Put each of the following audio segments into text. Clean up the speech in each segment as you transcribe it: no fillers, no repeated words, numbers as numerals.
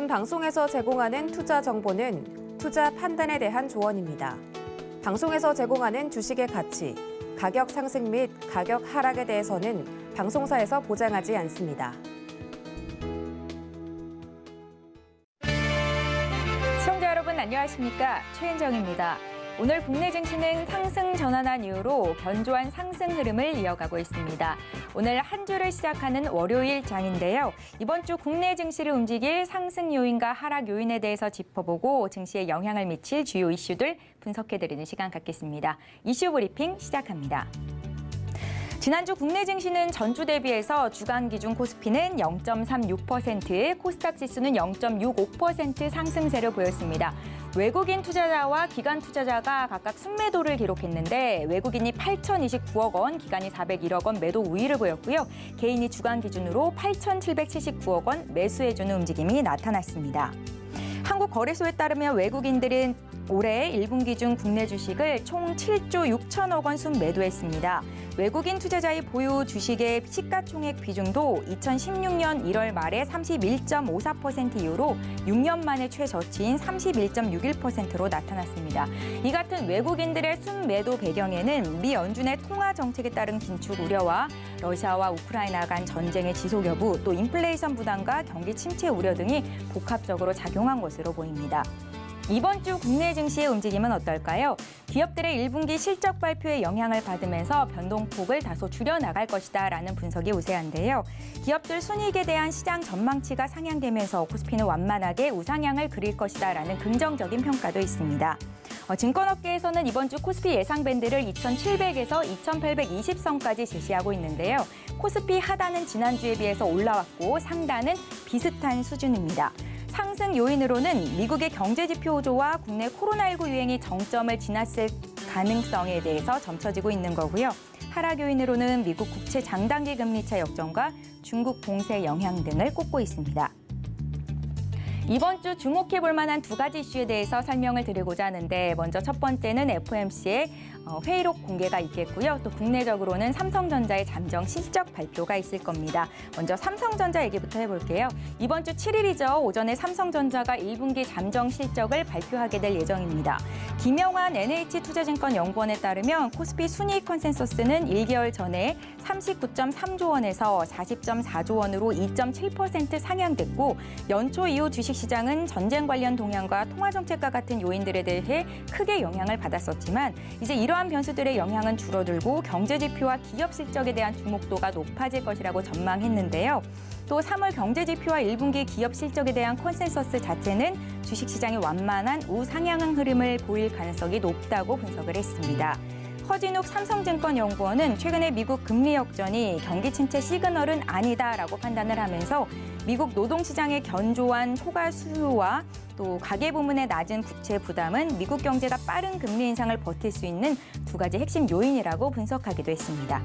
본 방송에서 제공하는 투자 정보는 투자 판단에 대한 조언입니다. 방송에서 제공하는 주식의 가치, 가격 상승 및 가격 하락에 대해서는 방송사에서 보장하지 않습니다. 시청자 여러분 안녕하십니까? 최은정입니다. 오늘 국내 증시는 상승 전환한 이후로 견조한 상승 흐름을 이어가고 있습니다. 오늘 한 주를 시작하는 월요일 장인데요. 이번 주 국내 증시를 움직일 상승 요인과 하락 요인에 대해서 짚어보고 증시에 영향을 미칠 주요 이슈들 분석해드리는 시간 갖겠습니다. 이슈 브리핑 시작합니다. 지난주 국내 증시는 전주 대비해서 주간 기준 코스피는 0.36%, 코스닥 지수는 0.65% 상승세를 보였습니다. 외국인 투자자와 기관 투자자가 각각 순매도를 기록했는데 외국인이 8,029억 원, 기관이 401억 원 매도 우위를 보였고요. 개인이 주간 기준으로 8,779억 원 매수해주는 움직임이 나타났습니다. 한국거래소에 따르면 외국인들은 올해 1분기 중 국내 주식을 총 7조 6천억 원 순매도했습니다. 외국인 투자자의 보유 주식의 시가총액 비중도 2016년 1월 말에 31.54% 이후로 6년 만에 최저치인 31.61%로 나타났습니다. 이 같은 외국인들의 순매도 배경에는 미 연준의 통화 정책에 따른 긴축 우려와 러시아와 우크라이나 간 전쟁의 지속 여부, 또 인플레이션 부담과 경기 침체 우려 등이 복합적으로 작용한 것으로 보입니다. 이번 주 국내 증시의 움직임은 어떨까요? 기업들의 1분기 실적 발표에 영향을 받으면서 변동폭을 다소 줄여나갈 것이다라는 분석이 우세한데요. 기업들 순이익에 대한 시장 전망치가 상향되면서 코스피는 완만하게 우상향을 그릴 것이다라는 긍정적인 평가도 있습니다. 증권업계에서는 이번 주 코스피 예상 밴드를 2,700에서 2,820선까지 제시하고 있는데요. 코스피 하단은 지난주에 비해서 올라왔고 상단은 비슷한 수준입니다. 상승 요인으로는 미국의 경제 지표 호조와 국내 코로나19 유행이 정점을 지났을 가능성에 대해서 점쳐지고 있는 거고요. 하락 요인으로는 미국 국채 장단기 금리차 역전과 중국 봉쇄 영향 등을 꼽고 있습니다. 이번 주 주목해볼 만한 두 가지 이슈에 대해서 설명을 드리고자 하는데 먼저 첫 번째는 FOMC의 회의록 공개가 있겠고요. 또 국내적으로는 삼성전자의 잠정 실적 발표가 있을 겁니다. 먼저 삼성전자 얘기부터 해볼게요. 이번 주 7일이죠. 오전에 삼성전자가 1분기 잠정 실적을 발표하게 될 예정입니다. 김영환 NH투자증권 연구원에 따르면 코스피 순이익 컨센서스는 1개월 전에 39.3조 원에서 40.4조 원으로 2.7% 상향됐고 연초 이후 주식시장은 전쟁 관련 동향과 통화정책과 같은 요인들에 대해 크게 영향을 받았었지만 이제 이러한 변수들의 영향은 줄어들고 경제지표와 기업 실적에 대한 주목도가 높아질 것이라고 전망했는데요. 또 3월 경제지표와 1분기 기업 실적에 대한 컨센서스 자체는 주식시장이 완만한 우상향 흐름을 보일 가능성이 높다고 분석을 했습니다. 허진욱 삼성증권 연구원은 최근에 미국 금리 역전이 경기 침체 시그널은 아니다라고 판단을 하면서 미국 노동시장의 견조한 초과 수요와 또 가계부문의 낮은 부채 부담은 미국 경제가 빠른 금리 인상을 버틸 수 있는 두 가지 핵심 요인이라고 분석하기도 했습니다.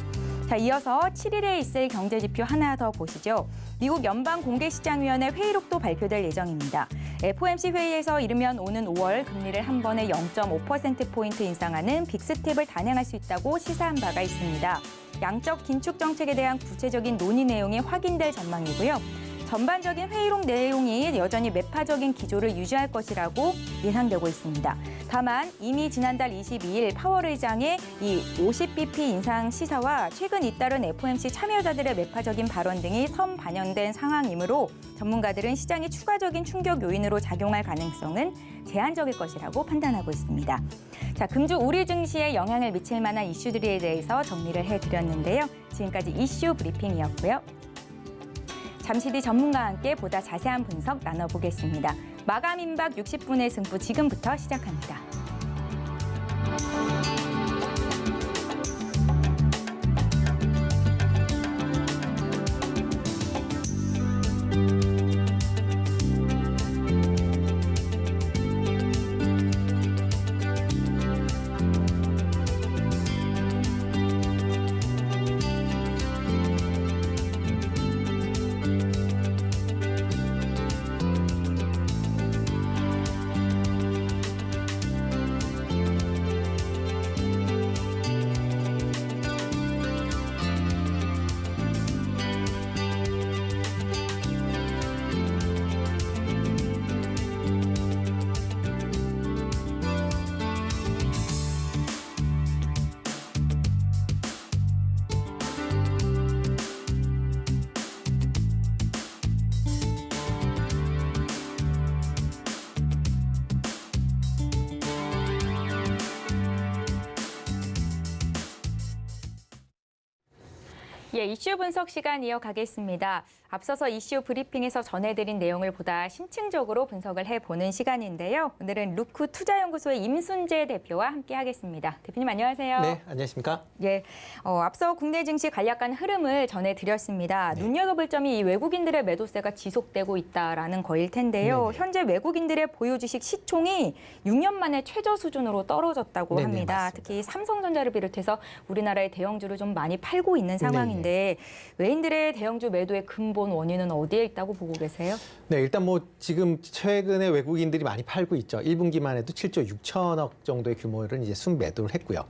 자, 이어서 7일에 있을 경제지표 하나 더 보시죠. 미국 연방공개시장위원회 회의록도 발표될 예정입니다. FOMC 회의에서 이르면 오는 5월 금리를 한 번에 0.5%포인트 인상하는 빅스텝을 단행할 수 있다고 시사한 바가 있습니다. 양적 긴축 정책에 대한 구체적인 논의 내용이 확인될 전망이고요. 전반적인 회의록 내용이 여전히 매파적인 기조를 유지할 것이라고 예상되고 있습니다. 다만 이미 지난달 22일 파월 의장의 이 50bp 인상 시사와 최근 잇따른 FOMC 참여자들의 매파적인 발언 등이 선반영된 상황이므로 전문가들은 시장이 추가적인 충격 요인으로 작용할 가능성은 제한적일 것이라고 판단하고 있습니다. 자, 금주 우리 증시에 영향을 미칠 만한 이슈들에 대해서 정리를 해드렸는데요. 지금까지 이슈 브리핑이었고요. 잠시 뒤 전문가와 함께 보다 자세한 분석 나눠보겠습니다. 마감 임박 60분의 승부 지금부터 시작합니다. 예, 이슈 분석 시간 이어가겠습니다. 앞서서 이슈 브리핑에서 전해드린 내용을 보다 심층적으로 분석을 해보는 시간인데요. 오늘은 루크 투자연구소의 임순재 대표와 함께하겠습니다. 대표님 안녕하세요. 네, 안녕하십니까? 예, 앞서 국내 증시 간략한 흐름을 전해드렸습니다. 네. 눈여겨볼 점이 이 외국인들의 매도세가 지속되고 있다라는 거일 텐데요. 네네. 현재 외국인들의 보유 주식 시총이 6년 만에 최저 수준으로 떨어졌다고 네네, 합니다. 맞습니다. 특히 삼성전자를 비롯해서 우리나라의 대형주를 좀 많이 팔고 있는 상황인데 외인들의 대형주 매도의 근본 원인은 어디에 있다고 보고 계세요? 네, 일단 뭐 지금 최근에 외국인들이 많이 팔고 있죠. 1분기만 해도 7조 6천억 정도의 규모를 이제 순매도를 했고요.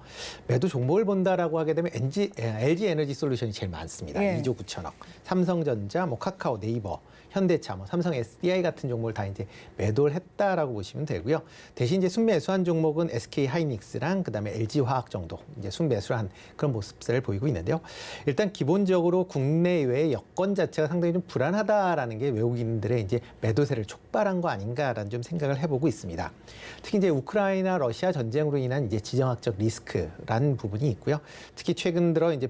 매도 종목을 본다라고 하게 되면 LG 에너지 솔루션이 제일 많습니다. 예. 2조 9천억. 삼성전자, 뭐 카카오, 네이버, 현대차, 뭐 삼성 SDI 같은 종목을 다 이제 매도를 했다라고 보시면 되고요. 대신 이제 순매수한 종목은 SK 하이닉스랑 그다음에 LG 화학 정도 이제 순매수를 한 그런 모습을 보이고 있는데요. 일단 기본적으로 국내외의 여건 자체가 상당히 좀 불안하다라는 게 외국인들의 이제 매도세를 촉발한 거 아닌가라는 좀 생각을 해보고 있습니다. 특히 이제 우크라이나 러시아 전쟁으로 인한 이제 지정학적 리스크라는 부분이 있고요. 특히 최근 들어 이제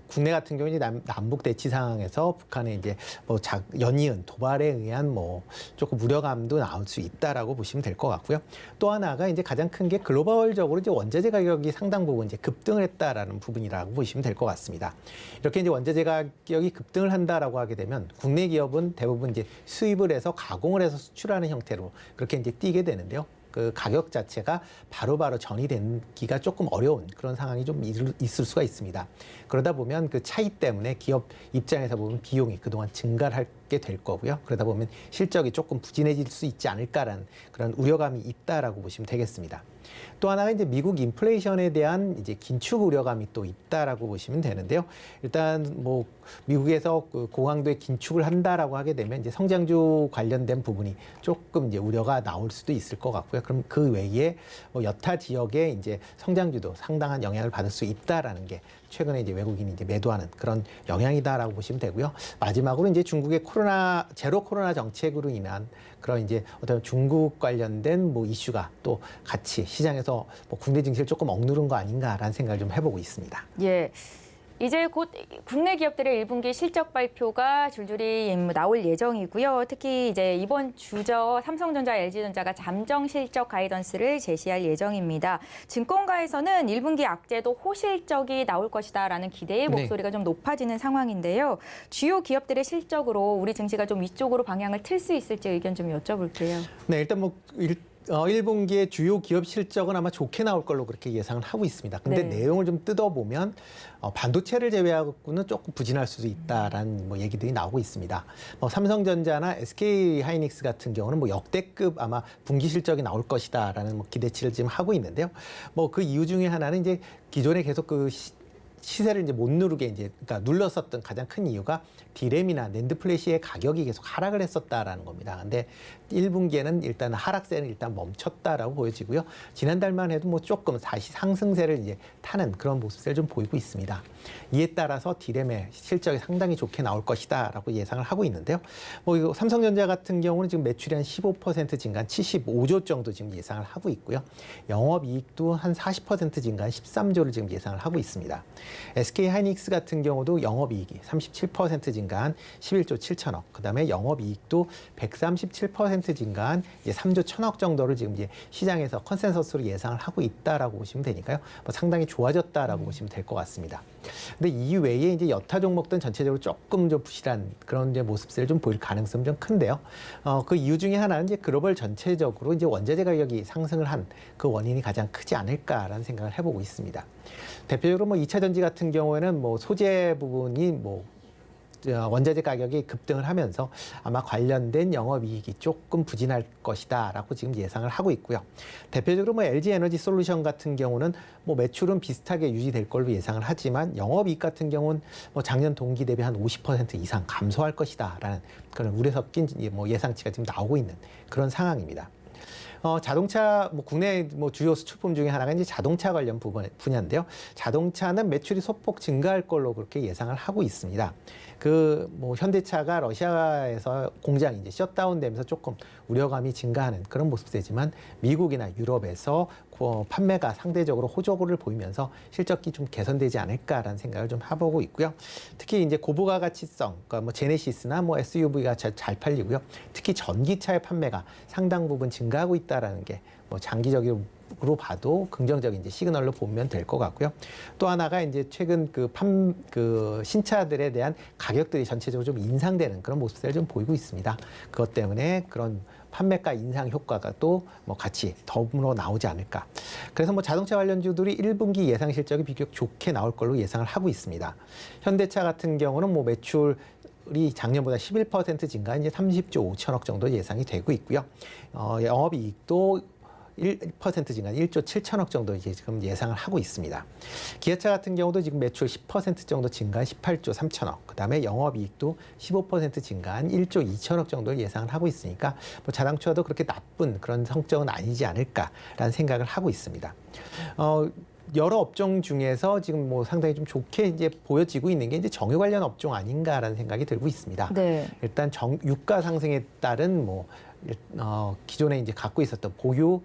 국내 같은 경우는 남북 대치 상황에서 북한의 이제 뭐 연이은 도발에 의한 뭐 조금 우려감도 나올 수 있다라고 보시면 될 것 같고요. 또 하나가 이제 가장 큰 게 글로벌적으로 이제 원자재 가격이 상당 부분 이제 급등을 했다라는 부분이라고 보시면 될 것 같습니다. 이렇게 이제 원자재 가격이 급등을 한다라고 하게 되면 국내 기업은 대부분 이제 수입을 해서 가공을 해서 수출하는 형태로 그렇게 이제 뛰게 되는데요. 그 가격 자체가 바로바로 전이되기가 조금 어려운 그런 상황이 좀 있을 수가 있습니다. 그러다 보면 그 차이 때문에 기업 입장에서 보면 비용이 그동안 증가를 하게 될 거고요. 그러다 보면 실적이 조금 부진해질 수 있지 않을까라는 그런 우려감이 있다라고 보시면 되겠습니다. 또 하나가 이제 미국 인플레이션에 대한 이제 긴축 우려감이 또 있다라고 보시면 되는데요. 일단 뭐 미국에서 그 고강도의 긴축을 한다라고 하게 되면 이제 성장주 관련된 부분이 조금 이제 우려가 나올 수도 있을 것 같고요. 그럼 그 외에 뭐 여타 지역의 이제 성장주도 상당한 영향을 받을 수 있다라는 게 최근에 이제 외국인이 이제 매도하는 그런 영향이다라고 보시면 되고요. 마지막으로 이제 중국의 제로 코로나 정책으로 인한 그런 이제 어떤 중국 관련된 뭐 이슈가 또 같이 시장에서 뭐 국내 증시를 조금 억누른 거 아닌가라는 생각을 좀 해보고 있습니다. 예. 이제 곧 국내 기업들의 1분기 실적 발표가 줄줄이 나올 예정이고요. 특히 이제 이번 주죠. 삼성전자, LG전자가 잠정 실적 가이던스를 제시할 예정입니다. 증권가에서는 1분기 악재도 호실적이 나올 것이다라는 기대의 목소리가 좀 높아지는 상황인데요. 주요 기업들의 실적으로 우리 증시가 좀 위쪽으로 방향을 틀 수 있을지 의견 좀 여쭤볼게요. 네, 일단 뭐 1분기의 주요 기업 실적은 아마 좋게 나올 걸로 그렇게 예상을 하고 있습니다. 근데 네. 내용을 좀 뜯어보면 반도체를 제외하고는 조금 부진할 수도 있다라는 뭐 얘기들이 나오고 있습니다. 뭐 삼성전자나 SK 하이닉스 같은 경우는 뭐 역대급 아마 분기 실적이 나올 것이다라는 뭐 기대치를 지금 하고 있는데요. 뭐 그 이유 중에 하나는 이제 기존에 계속 그 시세를 이제 못 누르게 이제 그러니까 눌렀었던 가장 큰 이유가 디램이나 낸드 플래시의 가격이 계속 하락을 했었다라는 겁니다. 근데 1분기에는 일단 하락세는 일단 멈췄다라고 보여지고요. 지난달만 해도 뭐 조금 다시 상승세를 이제 타는 그런 모습을 좀 보이고 있습니다. 이에 따라서 디램의 실적이 상당히 좋게 나올 것이다라고 예상을 하고 있는데요. 뭐 이거 삼성전자 같은 경우는 지금 매출이 한 15% 증가한 75조 정도 지금 예상을 하고 있고요. 영업이익도 한 40% 증가한 13조를 지금 예상을 하고 있습니다. SK 하이닉스 같은 경우도 영업이익이 37% 증가한 11조 7천억, 그다음에 영업이익도 137% 증가한 이제 3조 1천억 정도를 지금 이제 시장에서 컨센서스로 예상을 하고 있다라고 보시면 되니까요. 뭐 상당히 좋아졌다라고 보시면 될 것 같습니다. 근데 이 외에 이제 여타 종목들은 전체적으로 조금 좀 부실한 그런 이제 모습을 좀 보일 가능성이 좀 큰데요. 그 이유 중에 하나는 이제 글로벌 전체적으로 이제 원자재 가격이 상승을 한 그 원인이 가장 크지 않을까라는 생각을 해보고 있습니다. 대표적으로 뭐 2차 전지 같은 경우에는 뭐 소재 부분이 뭐 원자재 가격이 급등을 하면서 아마 관련된 영업이익이 조금 부진할 것이다라고 지금 예상을 하고 있고요. 대표적으로 뭐 LG 에너지 솔루션 같은 경우는 뭐 매출은 비슷하게 유지될 걸로 예상을 하지만 영업이익 같은 경우는 뭐 작년 동기 대비 한 50% 이상 감소할 것이다라는 그런 우려 섞인 뭐 예상치가 지금 나오고 있는 그런 상황입니다. 자동차 국내 주요 수출품 중에 하나가 이제 자동차 관련 분야인데요. 자동차는 매출이 소폭 증가할 걸로 그렇게 예상을 하고 있습니다. 현대차가 러시아에서 공장이 이제 셧다운되면서 조금 우려감이 증가하는 그런 모습이지만 미국이나 유럽에서 판매가 상대적으로 호조를 보이면서 실적이 좀 개선되지 않을까라는 생각을 좀 해보고 있고요. 특히 이제 고부가 가치성, 그러니까 제네시스나 SUV가 잘 팔리고요. 특히 전기차의 판매가 상당 부분 증가하고 있다라는 게 장기적으로 봐도 긍정적인 이제 시그널로 보면 될 것 같고요. 또 하나가 이제 최근 신차들에 대한 가격들이 전체적으로 좀 인상되는 그런 모습을 좀 보이고 있습니다. 그것 때문에 그런 판매가 인상 효과가 또 같이 더불어 나오지 않을까. 그래서 자동차 관련주들이 1분기 예상 실적이 비교적 좋게 나올 걸로 예상을 하고 있습니다. 현대차 같은 경우는 매출이 작년보다 11% 증가, 이제 30조 5천억 정도 예상이 되고 있고요. 영업이익도 1% 증가, 1조 7천억 정도 이제 지금 예상을 하고 있습니다. 기아차 같은 경우도 지금 매출 10% 정도 증가한 18조 3천억, 그다음에 영업이익도 15% 증가한 1조 2천억 정도 예상을 하고 있으니까 자동차도 그렇게 나쁜 그런 성적은 아니지 않을까라는 생각을 하고 있습니다. 여러 업종 중에서 지금 상당히 좀 좋게 이제 보여지고 있는 게 이제 정유 관련 업종 아닌가라는 생각이 들고 있습니다. 네. 일단 유가 상승에 따른 기존에 이제 갖고 있었던 보유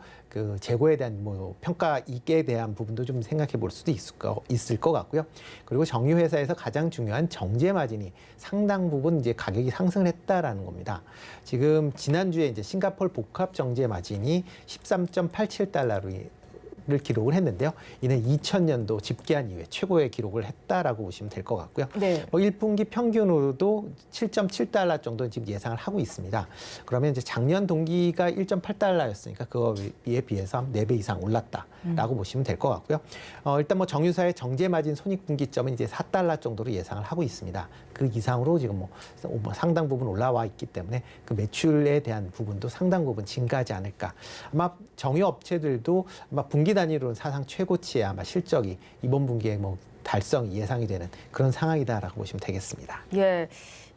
재고에 대한 평가 이익에 대한 부분도 좀 생각해 볼 수도 있을 것 같고요. 그리고 정유 회사에서 가장 중요한 정제 마진이 상당 부분 이제 가격이 상승을 했다라는 겁니다. 지금 지난주에 이제 싱가포르 복합 정제 마진이 13.87달러로 를 기록을 했는데요. 이는 2000년도 집계한 이후에 최고의 기록을 했다라고 보시면 될 것 같고요. 네. 1분기 평균으로도 7.7달러 정도 지금 예상을 하고 있습니다. 그러면 이제 작년 동기가 1.8달러였으니까 그거에 비해서 4배 이상 올랐다라고 보시면 될 것 같고요. 일단 정유사의 정제 마진 손익분기점은 이제 4달러 정도로 예상을 하고 있습니다. 그 이상으로 지금 상당 부분 올라와 있기 때문에 그 매출에 대한 부분도 상당 부분 증가하지 않을까. 아마 정유 업체들도 아마 분기 단위로는 사상 최고치의 아마 실적이 이번 분기에 달성이 예상이 되는 그런 상황이다라고 보시면 되겠습니다. 예.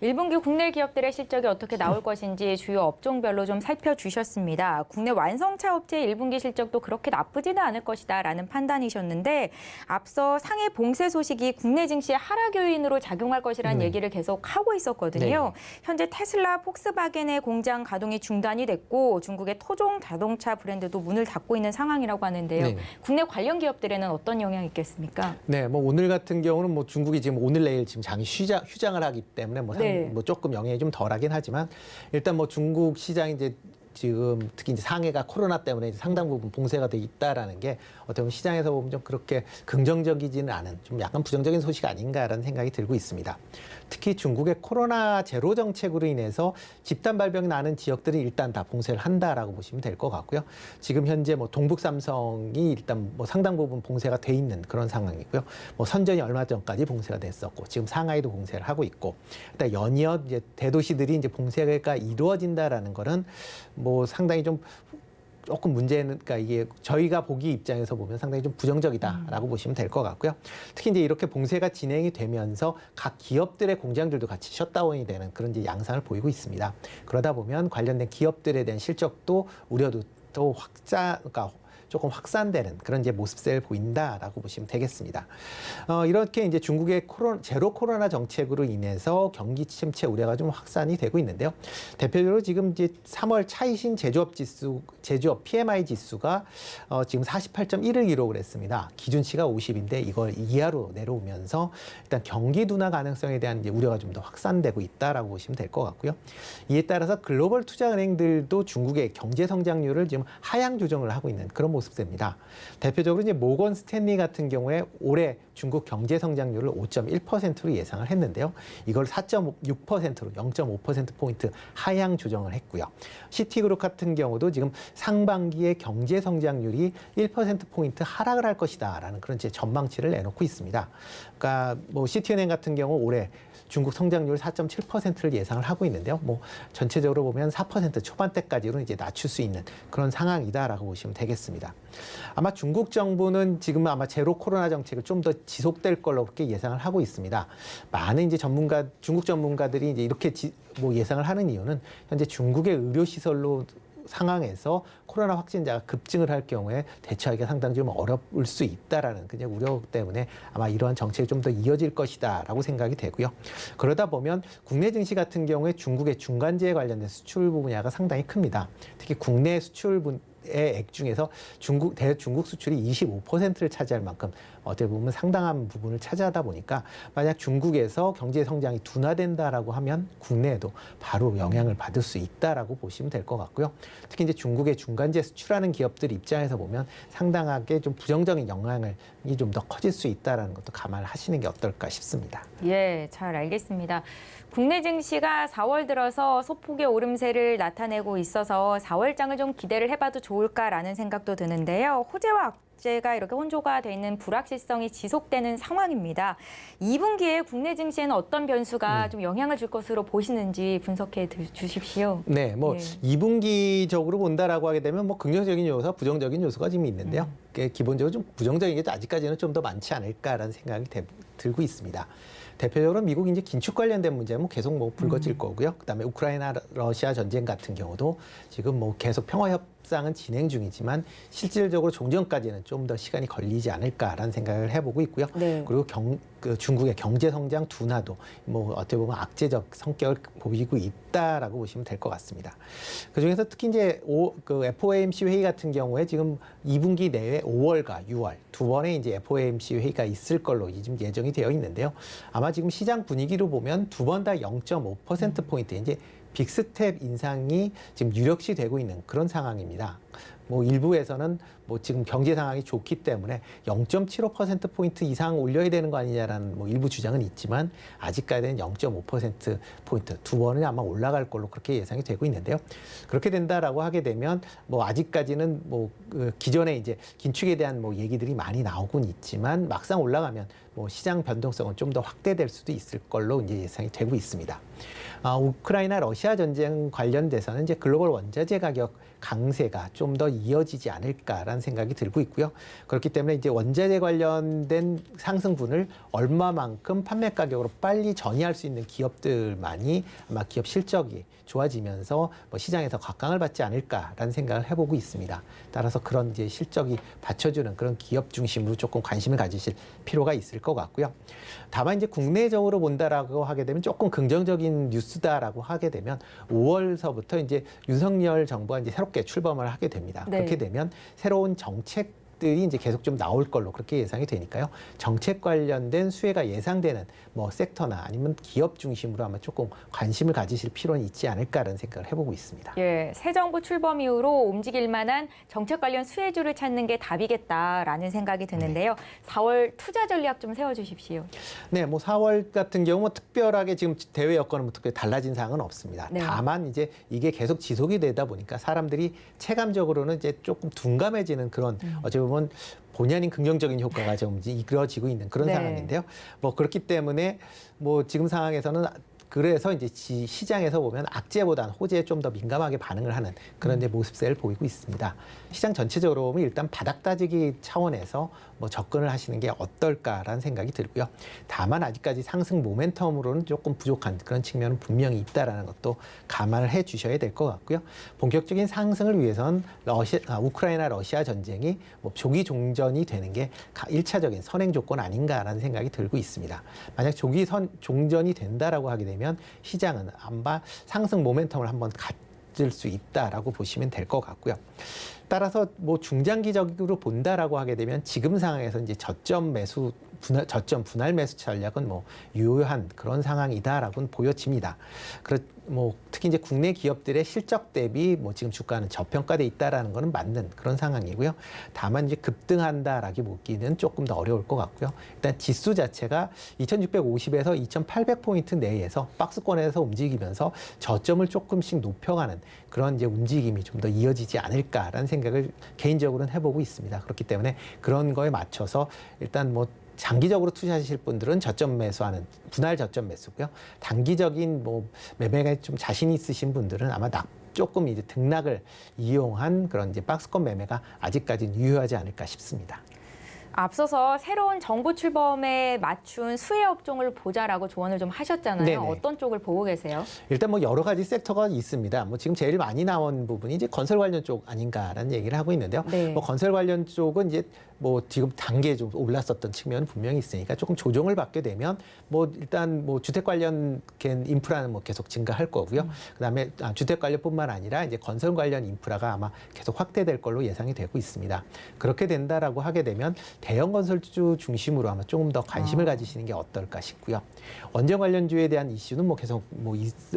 1분기 국내 기업들의 실적이 어떻게 나올 것인지 주요 업종별로 좀 살펴주셨습니다. 국내 완성차 업체의 1분기 실적도 그렇게 나쁘지는 않을 것이다라는 판단이셨는데 앞서 상해 봉쇄 소식이 국내 증시의 하락 요인으로 작용할 것이라는 얘기를 계속 하고 있었거든요. 네. 현재 테슬라, 폭스바겐의 공장 가동이 중단이 됐고 중국의 토종 자동차 브랜드도 문을 닫고 있는 상황이라고 하는데요. 네. 국내 관련 기업들에는 어떤 영향이 있겠습니까? 네, 오늘 같은 경우는 중국이 지금 오늘 내일 지금 장이 휴장을 하기 때문에 네. 조금 영향이 좀 덜하긴 하지만 일단 중국 시장이 이제 지금 특히 이제 상해가 코로나 때문에 이제 상당 부분 봉쇄가 돼 있다라는 게 어떻게 보면 시장에서 보면 좀 그렇게 긍정적이지는 않은 좀 약간 부정적인 소식 아닌가라는 생각이 들고 있습니다. 특히 중국의 코로나 제로 정책으로 인해서 집단 발병이 나는 지역들은 일단 다 봉쇄를 한다라고 보시면 될 것 같고요. 지금 현재 동북 삼성이 일단 상당 부분 봉쇄가 돼 있는 그런 상황이고요. 선전이 얼마 전까지 봉쇄가 됐었고 지금 상하이도 봉쇄를 하고 있고 일단 연이어 이제 대도시들이 이제 봉쇄가 이루어진다라는 거는 상당히 좀 조금 문제는, 그러니까 이게 저희가 보기 입장에서 보면 상당히 좀 부정적이다라고 보시면 될 것 같고요. 특히 이제 이렇게 봉쇄가 진행이 되면서 각 기업들의 공장들도 같이 셧다운이 되는 그런 이제 양상을 보이고 있습니다. 그러다 보면 관련된 기업들에 대한 실적도 우려도 또 그러니까 조금 확산되는 그런 이제 모습을 보인다라고 보시면 되겠습니다. 이렇게 이제 중국의 제로 코로나 정책으로 인해서 경기 침체 우려가 좀 확산이 되고 있는데요. 대표적으로 지금 이제 3월 차이신 제조업 PMI 지수가 지금 48.1을 기록을 했습니다. 기준치가 50인데 이걸 이하로 내려오면서 일단 경기 둔화 가능성에 대한 이제 우려가 좀 더 확산되고 있다라고 보시면 될 것 같고요. 이에 따라서 글로벌 투자은행들도 중국의 경제 성장률을 지금 하향 조정을 하고 있는 그런 모습입니다. 대표적으로 이제 모건 스탠리 같은 경우에 올해 중국 경제 성장률을 5.1%로 예상을 했는데요. 이걸 4.6%로 0.5%포인트 하향 조정을 했고요. 시티그룹 같은 경우도 지금 상반기에 경제 성장률이 1%포인트 하락을 할 것이다라는 그런 제 전망치를 내놓고 있습니다. 그러니까 시티은행 같은 경우 올해 중국 성장률 4.7%를 예상을 하고 있는데요. 전체적으로 보면 4% 초반대까지로 이제 낮출 수 있는 그런 상황이다라고 보시면 되겠습니다. 아마 중국 정부는 지금 아마 제로 코로나 정책을 좀 더 지속될 걸로 그렇게 예상을 하고 있습니다. 많은 이제 중국 전문가들이 이제 이렇게 예상을 하는 이유는 현재 중국의 의료 시설로 상황에서 코로나 확진자가 급증을 할 경우에 대처하기가 상당히 좀 어려울 수 있다라는 그냥 우려 때문에 아마 이러한 정책이 좀 더 이어질 것이다라고 생각이 되고요. 그러다 보면 국내 증시 같은 경우에 중국의 중간재에 관련된 수출 분야가 상당히 큽니다. 특히 국내 수출 액 중에서 중국 수출이 25%를 차지할 만큼 어떻게 보면 상당한 부분을 차지하다 보니까 만약 중국에서 경제 성장이 둔화된다라고 하면 국내에도 바로 영향을 받을 수 있다라고 보시면 될 것 같고요. 특히 이제 중국의 중간재 수출하는 기업들 입장에서 보면 상당하게 좀 부정적인 영향이 좀 더 커질 수 있다라는 것도 감안하시는 게 어떨까 싶습니다. 예, 잘 알겠습니다. 국내 증시가 4월 들어서 소폭의 오름세를 나타내고 있어서 4월장을 좀 기대를 해봐도 좋을까라는 생각도 드는데요. 호재와 악재가 이렇게 혼조가 돼 있는 불확실성이 지속되는 상황입니다. 2분기에 국내 증시에는 어떤 변수가 좀 영향을 줄 것으로 보시는지 분석해 주십시오. 네, 뭐 예. 2분기적으로 본다라고 하게 되면 뭐 긍정적인 요소와 부정적인 요소가 지금 있는데요. 기본적으로 좀 부정적인 게 아직까지는 좀 더 많지 않을까라는 생각이 들고 있습니다. 대표적으로 미국 이제 긴축 관련된 문제는 계속 뭐 불거질 거고요. 그다음에 우크라이나 러시아 전쟁 같은 경우도 지금 뭐 계속 평화 협상은 진행 중이지만 실질적으로 종전까지는 좀 더 시간이 걸리지 않을까라는 생각을 해보고 있고요. 네. 그리고 중국의 경제 성장 둔화도 뭐 어떻게 보면 악재적 성격을 보이고 있다라고 보시면 될 것 같습니다. 그 중에서 특히 이제 FOMC 회의 같은 경우에 지금 2분기 내에 5월과 6월 두 번의 이제 FOMC 회의가 있을 걸로 지금 예정이 되어 있는데요. 아마 지금 시장 분위기로 보면 두 번 다 0.5%포인트 이제 빅스텝 인상이 지금 유력시 되고 있는 그런 상황입니다. 뭐 일부에서는 뭐 지금 경제 상황이 좋기 때문에 0.75%포인트 이상 올려야 되는 거 아니냐라는 뭐 일부 주장은 있지만 아직까지는 0.5%포인트 두 번은 아마 올라갈 걸로 그렇게 예상이 되고 있는데요. 그렇게 된다라고 하게 되면 뭐 아직까지는 뭐 기존에 이제 긴축에 대한 뭐 얘기들이 많이 나오곤 있지만 막상 올라가면 뭐 시장 변동성은 좀 더 확대될 수도 있을 걸로 이제 예상이 되고 있습니다. 우크라이나 러시아 전쟁 관련돼서는 이제 글로벌 원자재 가격 강세가 좀 더 이어지지 않을까라는 생각이 들고 있고요. 그렇기 때문에 이제 원자재 관련된 상승분을 얼마만큼 판매 가격으로 빨리 전이할 수 있는 기업들만이 아마 기업 실적이 좋아지면서 뭐 시장에서 각광을 받지 않을까라는 생각을 해보고 있습니다. 따라서 그런 이제 실적이 받쳐주는 그런 기업 중심으로 조금 관심을 가지실 필요가 있을 것 같고요. 다만 이제 국내적으로 본다라고 하게 되면 조금 긍정적인 뉴스다라고 하게 되면 5월서부터 이제 윤석열 정부가 이제 새롭게 출범을 하게 됩니다. 네. 그렇게 되면 새로운 정책들이 이제 계속 좀 나올 걸로 그렇게 예상이 되니까요. 정책 관련된 수혜가 예상되는 뭐 섹터나 아니면 기업 중심으로 아마 조금 관심을 가지실 필요는 있지 않을까라는 생각을 해보고 있습니다. 예, 새 정부 출범 이후로 움직일 만한 정책 관련 수혜주를 찾는 게 답이겠다라는 생각이 드는데요. 4월 투자 전략 좀 세워주십시오. 네, 뭐 4월 같은 경우 뭐 특별하게 지금 대외 여건은 뭐 특별히 달라진 사항은 없습니다. 네. 다만 이제 이게 계속 지속이 되다 보니까 사람들이 체감적으로는 이제 조금 둔감해지는 그런 어찌 보면 본의 아닌 긍정적인 효과가 좀 이끌어지고 있는 그런 네. 상황인데요. 뭐 그렇기 때문에 뭐 지금 상황에서는 그래서 이제 시장에서 보면 악재보다는 호재에 좀 더 민감하게 반응을 하는 그런 이제 모습세를 보이고 있습니다. 시장 전체적으로 보면 일단 바닥 다지기 차원에서 뭐 접근을 하시는 게 어떨까라는 생각이 들고요. 다만 아직까지 상승 모멘텀으로는 조금 부족한 그런 측면은 분명히 있다라는 것도 감안을 해 주셔야 될 것 같고요. 본격적인 상승을 위해서는 우크라이나 러시아 전쟁이 뭐 조기 종전이 되는 게 1차적인 선행 조건 아닌가라는 생각이 들고 있습니다. 만약 조기 종전이 된다라고 하게 되면 시장은 아마 상승 모멘텀을 한번 가질 수 있다라고 보시면 될 것 같고요. 따라서 뭐 중장기적으로 본다라고 하게 되면 지금 상황에서 이제 저점 분할 매수 전략은 뭐 유효한 그런 상황이다라고는 보여집니다. 뭐 특히 이제 국내 기업들의 실적 대비 뭐 지금 주가는 저평가돼 있다라는 거는 맞는 그런 상황이고요. 다만 이제 급등한다라기 보기는 조금 더 어려울 것 같고요. 일단 지수 자체가 2,650에서 2,800포인트 내에서 박스권에서 움직이면서 저점을 조금씩 높여가는 그런 이제 움직임이 좀 더 이어지지 않을까라는 생각을 개인적으로는 해보고 있습니다. 그렇기 때문에 그런 거에 맞춰서 일단 뭐 장기적으로 투자하실 분들은 저점 매수하는 분할 저점 매수고요. 단기적인 뭐 매매가 좀 자신 있으신 분들은 아마 조금 이제 등락을 이용한 그런 이제 박스권 매매가 아직까지는 유효하지 않을까 싶습니다. 앞서서 새로운 정부 출범에 맞춘 수혜 업종을 보자라고 조언을 좀 하셨잖아요. 네네. 어떤 쪽을 보고 계세요? 일단 뭐 여러 가지 섹터가 있습니다. 뭐 지금 제일 많이 나온 부분이 이제 건설 관련 쪽 아닌가라는 얘기를 하고 있는데요. 네. 뭐 건설 관련 쪽은 이제 뭐 지금 단계에 좀 올랐었던 측면은 분명히 있으니까 조금 조정을 받게 되면 뭐 일단 뭐 주택 관련 인프라는 뭐 계속 증가할 거고요. 그다음에 주택 관련뿐만 아니라 이제 건설 관련 인프라가 아마 계속 확대될 걸로 예상이 되고 있습니다. 그렇게 된다라고 하게 되면 대형 건설주 중심으로 아마 조금 더 관심을 가지시는 게 어떨까 싶고요. 원전 관련주에 대한 이슈는 뭐 계속 뭐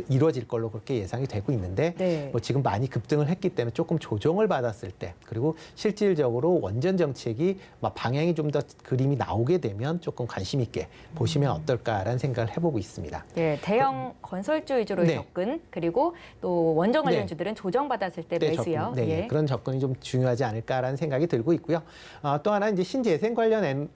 이루어질 걸로 그렇게 예상이 되고 있는데 네. 뭐 지금 많이 급등을 했기 때문에 조금 조정을 받았을 때 그리고 실질적으로 원전 정책이 막 방향이 좀 더 그림이 나오게 되면 조금 관심 있게 보시면 어떨까라는 생각을 해보고 있습니다. 예, 대형 건설주 위주로의 네. 접근, 그리고 또 원전 관련주들은 조정받았을 때 매수요. 네, 예. 그런 접근이 좀 중요하지 않을까라는 생각이 들고 있고요. 또 하나 이제 신재생 관련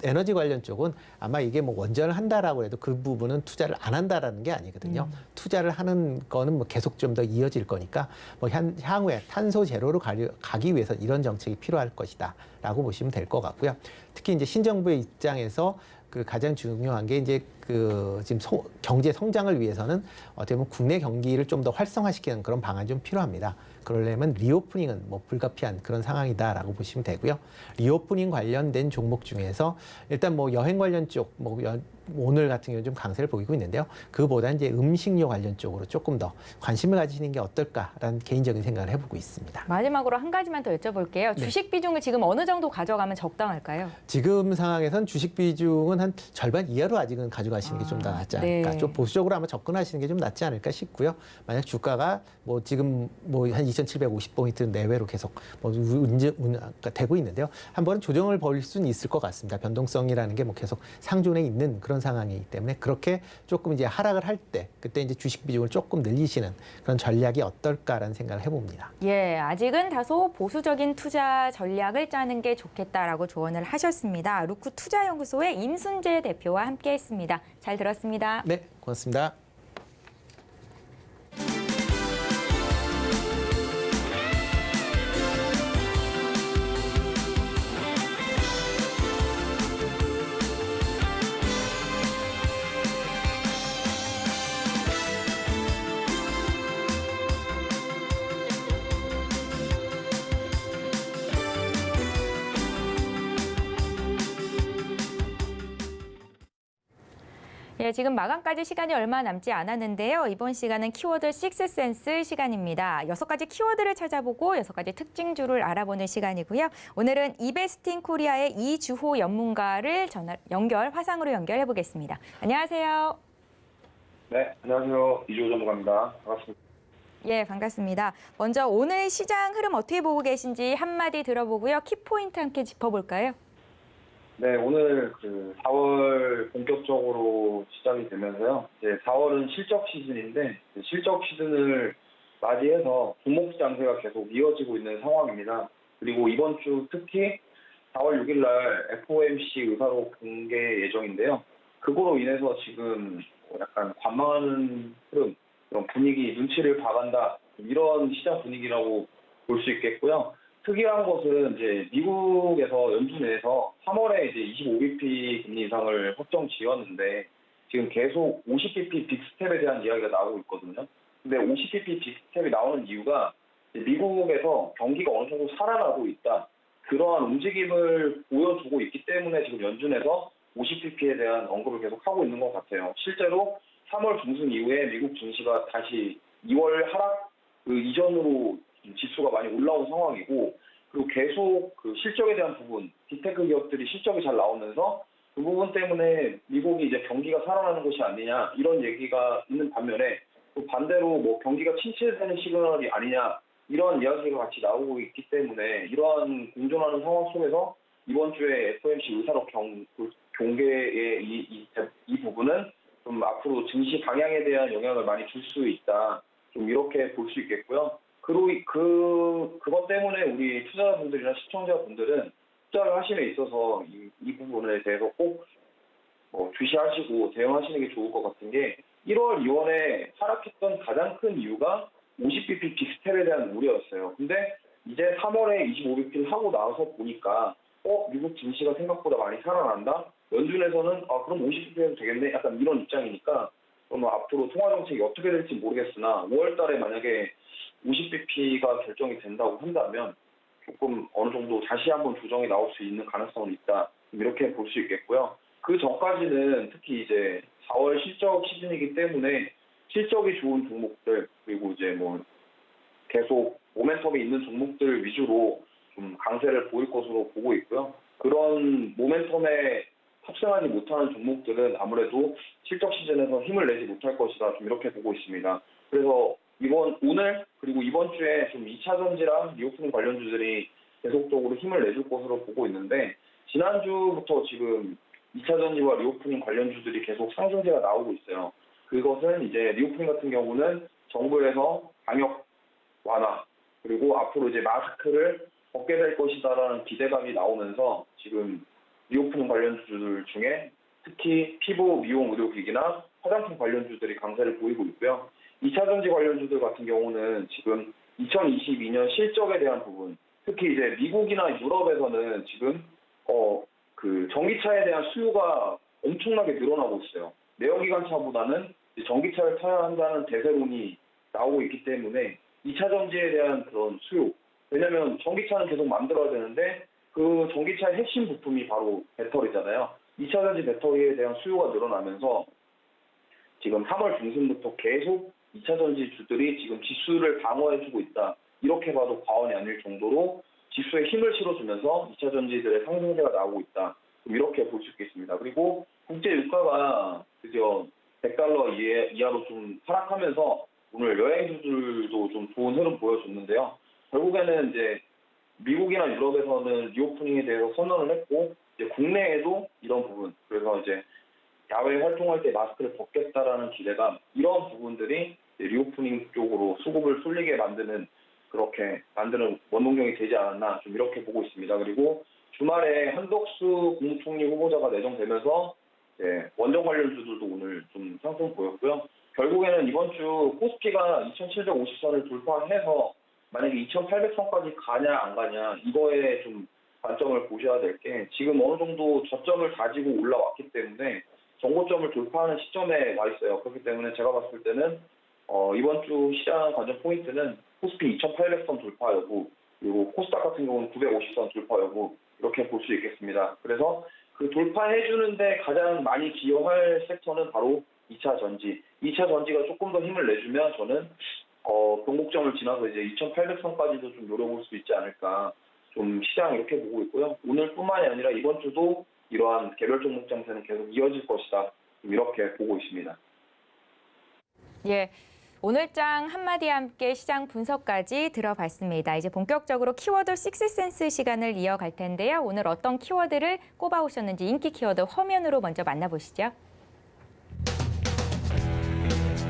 에너지 관련 쪽은 아마 이게 뭐 원전을 한다라고 해도 그 부분은 투자를 안 한다라는 게 아니거든요. 투자를 하는 거는 뭐 계속 좀 더 이어질 거니까 뭐 향후에 탄소 제로로 가기 위해서 이런 정책이 필요할 것이다라고 보시면 될 것 같고요. 특히 이제 신정부의 입장에서 그 가장 중요한 게 이제 그 지금 경제 성장을 위해서는 어떻게 보면 국내 경기를 좀 더 활성화시키는 그런 방안이 좀 필요합니다. 그러려면 리오프닝은 뭐 불가피한 그런 상황이다라고 보시면 되고요. 리오프닝 관련된 종목 중에서 일단 뭐 여행 관련 쪽, 오늘 같은 경우는 좀 강세를 보이고 있는데요. 그보다 이제 음식료 관련 쪽으로 조금 더 관심을 가지시는 게 어떨까라는 개인적인 생각을 해보고 있습니다. 마지막으로 한 가지만 더 여쭤볼게요. 네. 주식 비중을 지금 어느 정도 가져가면 적당할까요? 지금 상황에선 주식 비중은 한 절반 이하로 아직은 가져가시는 게 좀 더 낫지 않을까. 네. 좀 보수적으로 아마 접근하시는 게 좀 낫지 않을까 싶고요. 만약 주가가 뭐 지금 뭐 한 2,750포인트 내외로 계속 뭐 되고 있는데요. 한번 조정을 벌일 수는 있을 것 같습니다. 변동성이라는 게 뭐 계속 상존해 있는 그런 상황이기 때문에 그렇게 조금 이제 하락을 할 때 그때 이제 주식 비중을 조금 늘리시는 그런 전략이 어떨까라는 생각을 해봅니다. 예, 아직은 다소 보수적인 투자 전략을 짜는 게 좋겠다라고 조언을 하셨습니다. 루크 투자연구소의 임순재 대표와 함께했습니다. 잘 들었습니다. 네, 고맙습니다. 예, 지금 마감까지 시간이 얼마 남지 않았는데요. 이번 시간은 키워드 식스센스 시간입니다. 6가지 키워드를 찾아보고 6가지 특징주를 알아보는 시간이고요. 오늘은 이베스팅 코리아의 이주호 전문가를 화상으로 연결해 보겠습니다. 안녕하세요. 네, 안녕하세요. 이주호 전문가입니다. 반갑습니다. 예, 반갑습니다. 먼저 오늘 시장 흐름 어떻게 보고 계신지 한마디 들어보고요. 키포인트 함께 짚어볼까요? 네, 오늘 4월 본격적으로 시작이 되면서요. 이제 4월은 실적 시즌인데 실적 시즌을 맞이해서 종목 장세가 계속 이어지고 있는 상황입니다. 그리고 이번 주 특히 4월 6일 날 FOMC 의사록 공개 예정인데요. 그거로 인해서 지금 약간 관망하는 흐름, 그런 분위기, 눈치를 봐간다 이런 시장 분위기라고 볼 수 있겠고요. 특이한 것은 이제 미국에서 연준에서 3월에 이제 25bp 금리 인상을 확정 지었는데 지금 계속 50bp 빅스텝에 대한 이야기가 나오고 있거든요. 근데 50bp 빅스텝이 나오는 이유가 미국에서 경기가 어느 정도 살아나고 있다. 그러한 움직임을 보여주고 있기 때문에 지금 연준에서 50bp에 대한 언급을 계속 하고 있는 것 같아요. 실제로 3월 중순 이후에 미국 증시가 다시 2월 하락 이전으로 지수가 많이 올라온 상황이고, 그리고 계속 실적에 대한 부분, 빅테크 기업들이 실적이 잘 나오면서 그 부분 때문에 미국이 이제 경기가 살아나는 것이 아니냐 이런 얘기가 있는 반면에 또 반대로 뭐 경기가 침체되는 시그널이 아니냐 이런 이야기가 같이 나오고 있기 때문에 이러한 공존하는 상황 속에서 이번 주에 FOMC 의사록 공개의 이 부분은 좀 앞으로 증시 방향에 대한 영향을 많이 줄 수 있다. 좀 이렇게 볼 수 있겠고요. 그리고 그것 때문에 우리 투자자분들이나 시청자분들은 투자를 하심에 있어서 이 부분에 대해서 꼭 주시하시고 대응하시는 게 좋을 것 같은 게 1월, 2월에 하락했던 가장 큰 이유가 50bp 빅스텝에 대한 우려였어요. 근데 이제 3월에 25bp를 하고 나서 보니까 미국 증시가 생각보다 많이 살아난다. 연준에서는 그럼 50bp에도 되겠네. 약간 이런 입장이니까 그러면 앞으로 통화 정책이 어떻게 될지 모르겠으나 5월 달에 만약에 50bp가 결정이 된다고 한다면 조금 어느 정도 다시 한번 조정이 나올 수 있는 가능성은 있다. 이렇게 볼 수 있겠고요. 그 전까지는 특히 이제 4월 실적 시즌이기 때문에 실적이 좋은 종목들 그리고 이제 뭐 계속 모멘텀이 있는 종목들 위주로 좀 강세를 보일 것으로 보고 있고요. 그런 모멘텀에 탑승하지 못하는 종목들은 아무래도 실적 시즌에서 힘을 내지 못할 것이다. 좀 이렇게 보고 있습니다. 그래서 오늘 그리고 이번 주에 좀 2차 전지랑 리오프닝 관련주들이 계속적으로 힘을 내줄 것으로 보고 있는데 지난주부터 지금 2차 전지와 리오프닝 관련주들이 계속 상승세가 나오고 있어요. 그것은 이제 리오프닝 같은 경우는 정부에서 방역 완화 그리고 앞으로 이제 마스크를 벗게 될 것이다라는 기대감이 나오면서 지금 리오프닝 관련주들 중에 특히 피부 미용 의료기기나 화장품 관련주들이 강세를 보이고 있고요. 2차 전지 관련주들 같은 경우는 지금 2022년 실적에 대한 부분, 특히 이제 미국이나 유럽에서는 지금 그 전기차에 대한 수요가 엄청나게 늘어나고 있어요. 내연기관차보다는 전기차를 타야 한다는 대세론이 나오고 있기 때문에 2차 전지에 대한 그런 수요. 왜냐하면 전기차는 계속 만들어야 되는데 그 전기차의 핵심 부품이 바로 배터리잖아요. 2차 전지 배터리에 대한 수요가 늘어나면서 지금 3월 중순부터 계속 2차 전지 주들이 지금 지수를 방어해주고 있다. 이렇게 봐도 과언이 아닐 정도로 지수에 힘을 실어주면서 2차 전지들의 상승세가 나오고 있다. 이렇게 볼 수 있겠습니다. 그리고 국제 유가가 드디어 100달러 이하로 좀 하락하면서 오늘 여행주들도 좀 좋은 흐름 보여줬는데요. 결국에는 이제 미국이나 유럽에서는 리오프닝에 대해서 선언을 했고 이제 국내에도 이런 부분 그래서 이제 야외 활동할 때 마스크를 벗겠다라는 기대감 이런 부분들이 리오프닝 쪽으로 수급을 쏠리게 그렇게 만드는 원동력이 되지 않았나 좀 이렇게 보고 있습니다. 그리고 주말에 한덕수 국무총리 후보자가 내정되면서 원전 관련주들도 오늘 좀 상승 보였고요. 결국에는 이번 주 코스피가 2,750선을 돌파해서 만약에 2,800선까지 가냐 안 가냐 이거에 좀 관점을 보셔야 될 게 지금 어느 정도 저점을 다지고 올라왔기 때문에 정고점을 돌파하는 시점에 와 있어요. 그렇기 때문에 제가 봤을 때는 이번 주 시장 관전 포인트는 코스피 2,800선 돌파 여부 그리고 코스닥 같은 경우는 950선 돌파 여부 이렇게 볼 수 있겠습니다. 그래서 그 돌파해주는데 가장 많이 기여할 섹터는 바로 2차 전지. 2차 전지가 조금 더 힘을 내주면 저는 변곡점을 지나서 이제 2,800선까지도 좀 노려볼 수 있지 않을까. 좀 시장 이렇게 보고 있고요. 오늘뿐만이 아니라 이번 주도 이러한 개별 종목 장세는 계속 이어질 것이다. 이렇게 보고 있습니다. 예. 오늘장 한마디와 함께 시장 분석까지 들어봤습니다. 이제 본격적으로 키워드 식스센스 시간을 이어갈 텐데요. 오늘 어떤 키워드를 꼽아오셨는지 인기 키워드 화면으로 먼저 만나보시죠.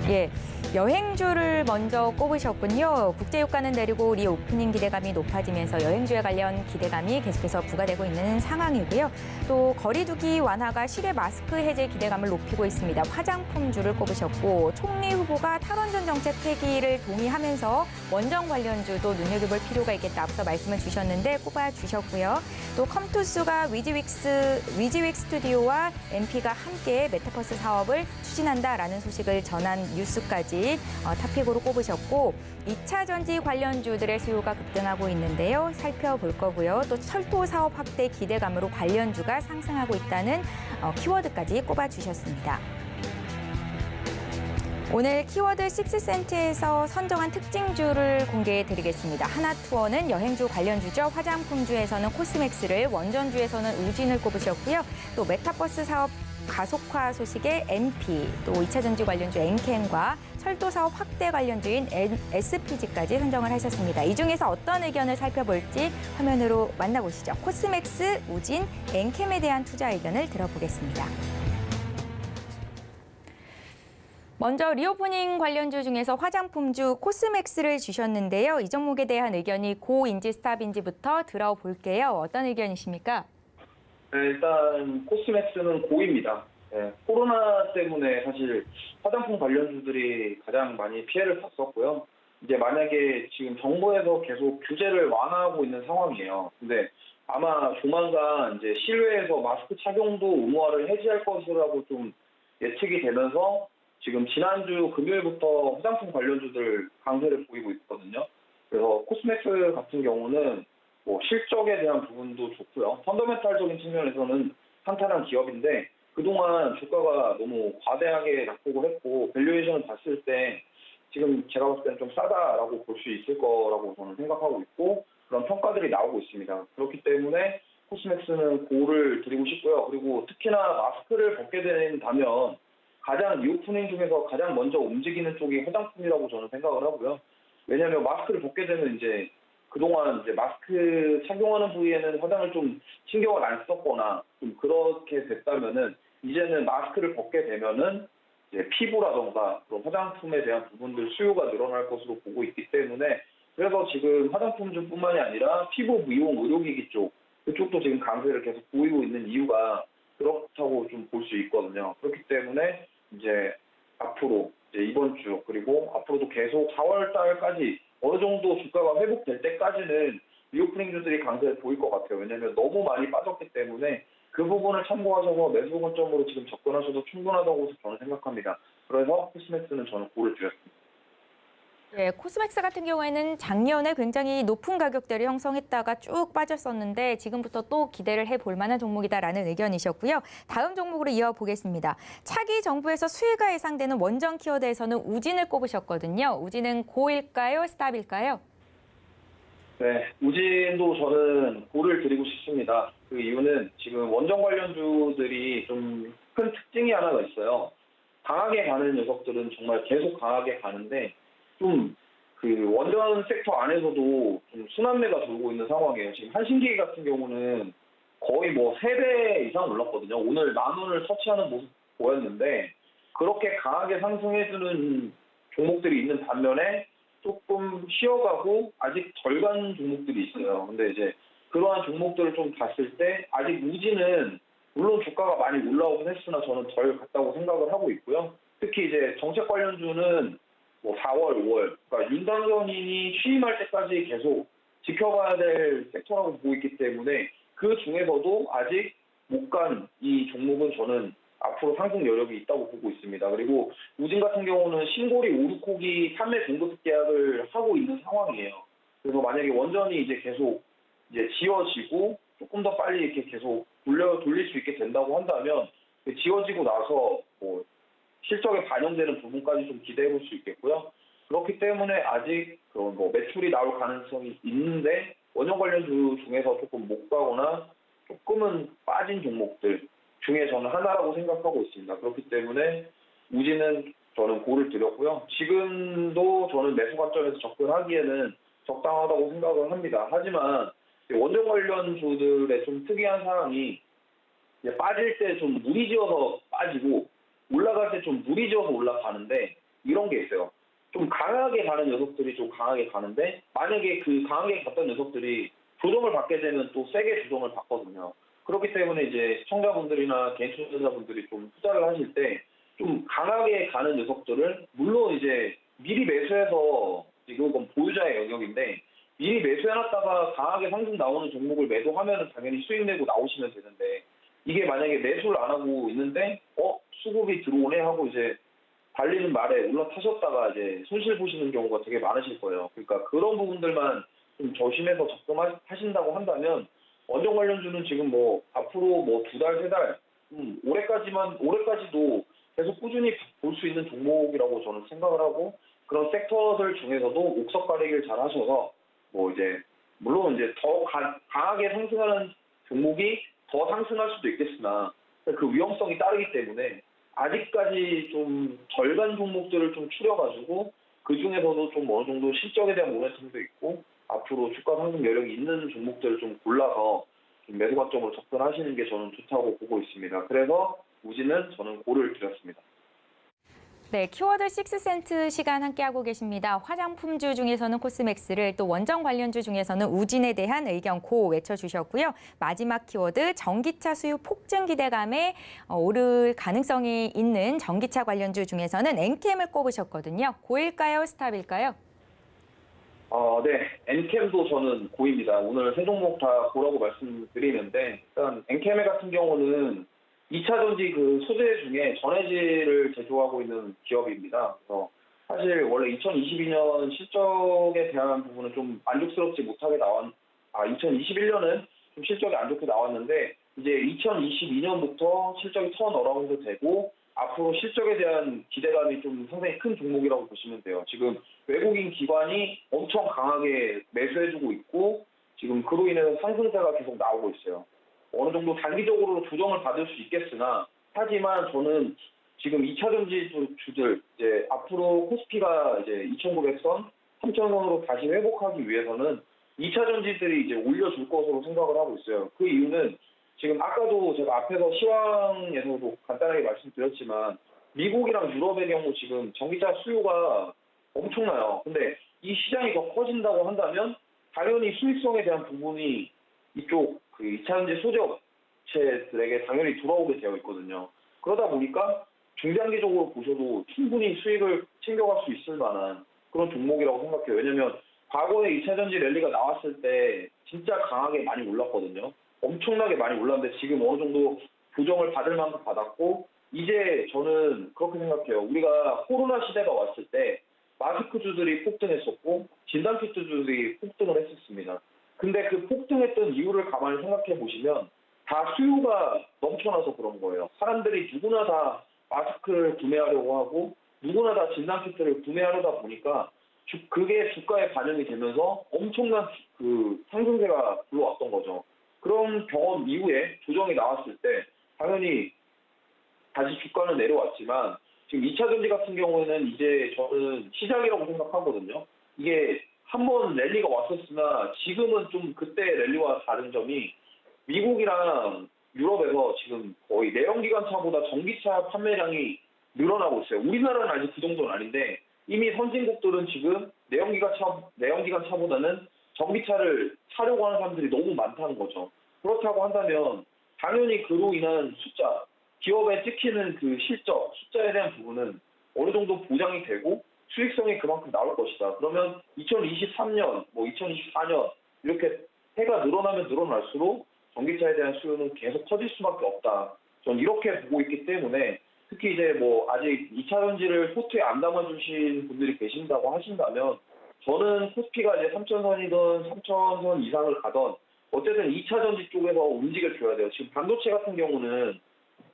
예. 여행주를 먼저 꼽으셨군요. 국제유가는 내리고 리오프닝 기대감이 높아지면서 여행주에 관련 기대감이 계속해서 부과되고 있는 상황이고요. 또 거리두기 완화가 실외 마스크 해제 기대감을 높이고 있습니다. 화장품주를 꼽으셨고 총리 후보가 탈원전 정책 폐기를 동의하면서 원전 관련주도 눈여겨볼 필요가 있겠다. 앞서 말씀을 주셨는데 꼽아주셨고요. 또 컴투스가 위지윅 스튜디오와 MP가 함께 메타버스 사업을 추진한다라는 소식을 전한 뉴스까지 탑픽으로 꼽으셨고 2차 전지 관련주들의 수요가 급등하고 있는데요. 살펴볼 거고요. 또 철도 사업 확대 기대감으로 관련주가 상승하고 있다는 키워드까지 꼽아주셨습니다. 오늘 키워드 식스센트에서 선정한 특징주를 공개해드리겠습니다. 하나투어는 여행주 관련주죠. 화장품주에서는 코스맥스를, 원전주에서는 우진을 꼽으셨고요. 또 메타버스 사업 가속화 소식의 MP, 또 2차 전지 관련주 엔캠과 철도 사업 확대 관련주인 SPG까지 선정을 하셨습니다. 이 중에서 어떤 의견을 살펴볼지 화면으로 만나보시죠. 코스맥스, 우진, 엔캠에 대한 투자 의견을 들어보겠습니다. 먼저 리오프닝 관련주 중에서 화장품주 코스맥스를 주셨는데요. 이 종목에 대한 의견이 고인지 스탑인지부터 들어볼게요. 어떤 의견이십니까? 네, 일단 코스맥스는 고입니다. 네, 코로나 때문에 사실 화장품 관련주들이 가장 많이 피해를 봤었고요. 이제 만약에 지금 정부에서 계속 규제를 완화하고 있는 상황이에요. 근데 아마 조만간 이제 실외에서 마스크 착용도 의무화를 해제할 것이라고 좀 예측이 되면서 지금 지난주 금요일부터 화장품 관련주들 강세를 보이고 있거든요. 그래서 코스맥스 같은 경우는 뭐 실적에 대한 부분도 좋고요. 펀더멘탈적인 측면에서는 탄탄한 기업인데 그동안 주가가 너무 과대하게 낙폭을 했고 밸류에이션을 봤을 때 지금 제가 봤을 때는 좀 싸다라고 볼 수 있을 거라고 저는 생각하고 있고 그런 평가들이 나오고 있습니다. 그렇기 때문에 코스맥스는 고를 드리고 싶고요. 그리고 특히나 마스크를 벗게 된다면 가장 리오프닝 중에서 가장 먼저 움직이는 쪽이 화장품이라고 저는 생각을 하고요. 왜냐하면 마스크를 벗게 되면 이제 그동안 이제 마스크 착용하는 부위에는 화장을 좀 신경을 안 썼거나 좀 그렇게 됐다면은 이제는 마스크를 벗게 되면은 이제 피부라던가 그런 화장품에 대한 부분들 수요가 늘어날 것으로 보고 있기 때문에 그래서 지금 화장품뿐만이 아니라 피부 미용 의료기기 그쪽도 지금 강세를 계속 보이고 있는 이유가 그렇다고 좀 볼 수 있거든요. 그렇기 때문에 이제 앞으로 이제 이번 주 그리고 앞으로도 계속 4월 달까지 어느 정도 주가가 회복될 때까지는 리오프닝주들이 강세를 보일 것 같아요. 왜냐하면 너무 많이 빠졌기 때문에 그 부분을 참고하셔서 매수 관점으로 지금 접근하셔도 충분하다고 저는 생각합니다. 그래서 코스맥스는 저는 고를 드렸습니다. 예, 코스맥스 같은 경우에는 작년에 굉장히 높은 가격대를 형성했다가 쭉 빠졌었는데 지금부터 또 기대를 해볼 만한 종목이다라는 의견이셨고요. 다음 종목으로 이어보겠습니다. 차기 정부에서 수혜가 예상되는 원전 키워드에서는 우진을 꼽으셨거든요. 우진은 고일까요? 스탑일까요? 네, 우진도 저는 고를 드리고 싶습니다. 그 이유는 지금 원전 관련주들이 좀 큰 특징이 하나가 있어요. 강하게 가는 녀석들은 정말 계속 강하게 가는데 좀 그 원전 섹터 안에서도 좀 순환매가 돌고 있는 상황이에요. 지금 한신기계 같은 경우는 거의 뭐 3배 이상 올랐거든요. 오늘 10,000원을 터치하는 모습 보였는데 그렇게 강하게 상승해주는 종목들이 있는 반면에 조금 쉬어가고 아직 덜 간 종목들이 있어요. 근데 이제 그러한 종목들을 좀 봤을 때 아직 우진은 물론 주가가 많이 올라오긴 했으나 저는 덜 갔다고 생각을 하고 있고요. 특히 이제 정책 관련주는 뭐 4월, 5월, 그러니까 윤당선인이 취임할 때까지 계속 지켜봐야 될 섹터라고 보고 있기 때문에 그 중에서도 아직 못 간 이 종목은 저는 앞으로 상승 여력이 있다고 보고 있습니다. 그리고 우진 같은 경우는 신고리 오르코기 판매 공급 계약을 하고 있는 상황이에요. 그래서 만약에 원전이 이제 계속 이제 지어지고 조금 더 빨리 이렇게 계속 돌릴 수 있게 된다고 한다면 지어지고 나서 뭐 실적에 반영되는 부분까지 좀 기대해 볼 수 있겠고요. 그렇기 때문에 아직 그런 뭐 매출이 나올 가능성이 있는데 원전 관련주 중에서 조금 못 가거나 조금은 빠진 종목들 중에 저는 하나라고 생각하고 있습니다. 그렇기 때문에 우진은 저는 고를 드렸고요. 지금도 저는 매수 관점에서 접근하기에는 적당하다고 생각을 합니다. 하지만 원전 관련주들의 좀 특이한 사항이 빠질 때 좀 무리지어서 빠지고 올라갈 때 좀 무리지어서 올라가는데 이런 게 있어요. 좀 강하게 가는 녀석들이 좀 강하게 가는데 만약에 그 강하게 갔던 녀석들이 조정을 받게 되면 또 세게 조정을 받거든요. 그렇기 때문에 이제 시청자분들이나 개인 투자자분들이 좀 투자를 하실 때 좀 강하게 가는 녀석들을 물론 이제 미리 매수해서 이건 보유자의 영역인데 미리 매수해놨다가 강하게 상승 나오는 종목을 매도하면 당연히 수익 내고 나오시면 되는데 이게 만약에 매수를 안 하고 있는데 수급이 들어오네 하고 이제 달리는 말에 올라타셨다가 이제 손실 보시는 경우가 되게 많으실 거예요. 그러니까 그런 부분들만 좀 조심해서 접근하신다고 한다면 원전 관련주는 지금 뭐 앞으로 뭐 2달, 3달 올해까지도 계속 꾸준히 볼 수 있는 종목이라고 저는 생각을 하고 그런 섹터들 중에서도 옥석 가리기를 잘 하셔서 뭐 이제 물론 이제 더 강하게 상승하는 종목이 더 상승할 수도 있겠으나 그 위험성이 따르기 때문에 아직까지 좀 덜 간 종목들을 좀 추려가지고 그 중에서도 좀 어느 정도 실적에 대한 모멘텀도 있고 앞으로 주가 상승 여력이 있는 종목들을 좀 골라서 좀 매수 관점으로 접근하시는 게 저는 좋다고 보고 있습니다. 그래서 우진은 저는 고를 드렸습니다. 네, 키워드 6센트 시간 함께하고 계십니다. 화장품주 중에서는 코스맥스를 또 원전 관련주 중에서는 우진에 대한 의견 고 외쳐주셨고요. 마지막 키워드 전기차 수요 폭증 기대감에 오를 가능성이 있는 전기차 관련주 중에서는 엔캠을 꼽으셨거든요. 고일까요? 스탑일까요? 네. 엔캠도 저는 고입니다. 오늘 세 종목 다 고라고 말씀드리는데, 일단 엔캠 같은 경우는 2차 전지 그 소재 중에 전해질을 제조하고 있는 기업입니다. 그래서 사실 원래 2022년 실적에 대한 부분은 좀 만족스럽지 못하게 2021년은 좀 실적이 안 좋게 나왔는데, 이제 2022년부터 실적이 턴어라운드 되고, 앞으로 실적에 대한 기대감이 좀 상당히 큰 종목이라고 보시면 돼요. 지금 외국인 기관이 엄청 강하게 매수해주고 있고, 지금 그로 인해서 상승세가 계속 나오고 있어요. 어느 정도 단기적으로 조정을 받을 수 있겠으나, 하지만 저는 지금 2차 전지 주들, 이제 앞으로 코스피가 이제 2,900선, 3,000선으로 다시 회복하기 위해서는 2차 전지들이 이제 올려줄 것으로 생각을 하고 있어요. 그 이유는 지금 아까도 제가 앞에서 시황에서도 간단하게 말씀드렸지만, 미국이랑 유럽의 경우 지금 전기차 수요가 엄청나요. 근데 이 시장이 더 커진다고 한다면 당연히 수익성에 대한 부분이 이쪽 그 2차 전지 소재 업체들에게 당연히 돌아오게 되어 있거든요. 그러다 보니까 중장기적으로 보셔도 충분히 수익을 챙겨갈 수 있을 만한 그런 종목이라고 생각해요. 왜냐면 과거에 2차 전지 랠리가 나왔을 때 진짜 강하게 많이 올랐거든요. 엄청나게 많이 올랐는데 지금 어느 정도 조정을 받을 만큼 받았고, 이제 저는 그렇게 생각해요. 우리가 코로나 시대가 왔을 때 마스크주들이 폭등했었고 진단키트주들이 폭등을 했었습니다. 근데 그 폭등했던 이유를 가만히 생각해 보시면 다 수요가 넘쳐나서 그런 거예요. 사람들이 누구나 다 마스크를 구매하려고 하고 누구나 다 진단키트를 구매하려다 보니까 그게 주가에 반영이 되면서 엄청난 그 상승세가 불러왔던 거죠. 그런 경험 이후에 조정이 나왔을 때 당연히 다시 주가는 내려왔지만, 지금 2차 전지 같은 경우에는 이제 저는 시작이라고 생각하거든요. 이게 한번 랠리가 왔었으나 지금은 좀 그때 랠리와 다른 점이 미국이랑 유럽에서 지금 거의 내연기관차보다 전기차 판매량이 늘어나고 있어요. 우리나라는 아직 그 정도는 아닌데 이미 선진국들은 지금 내연기관차보다는 전기차를 사려고 하는 사람들이 너무 많다는 거죠. 그렇다고 한다면 당연히 그로 인한 숫자, 기업에 찍히는 그 실적, 숫자에 대한 부분은 어느 정도 보장이 되고 수익성이 그만큼 나올 것이다. 그러면 2023년, 2024년 이렇게 해가 늘어나면 늘어날수록 전기차에 대한 수요는 계속 커질 수밖에 없다. 전 이렇게 보고 있기 때문에, 특히 이제 아직 2차 전지를 포트에 안 담아주신 분들이 계신다고 하신다면, 저는 코스피가 이제 3,000선이든 3,000선 이상을 가던 어쨌든 2차 전지 쪽에서 움직여줘야 돼요. 지금 반도체 같은 경우는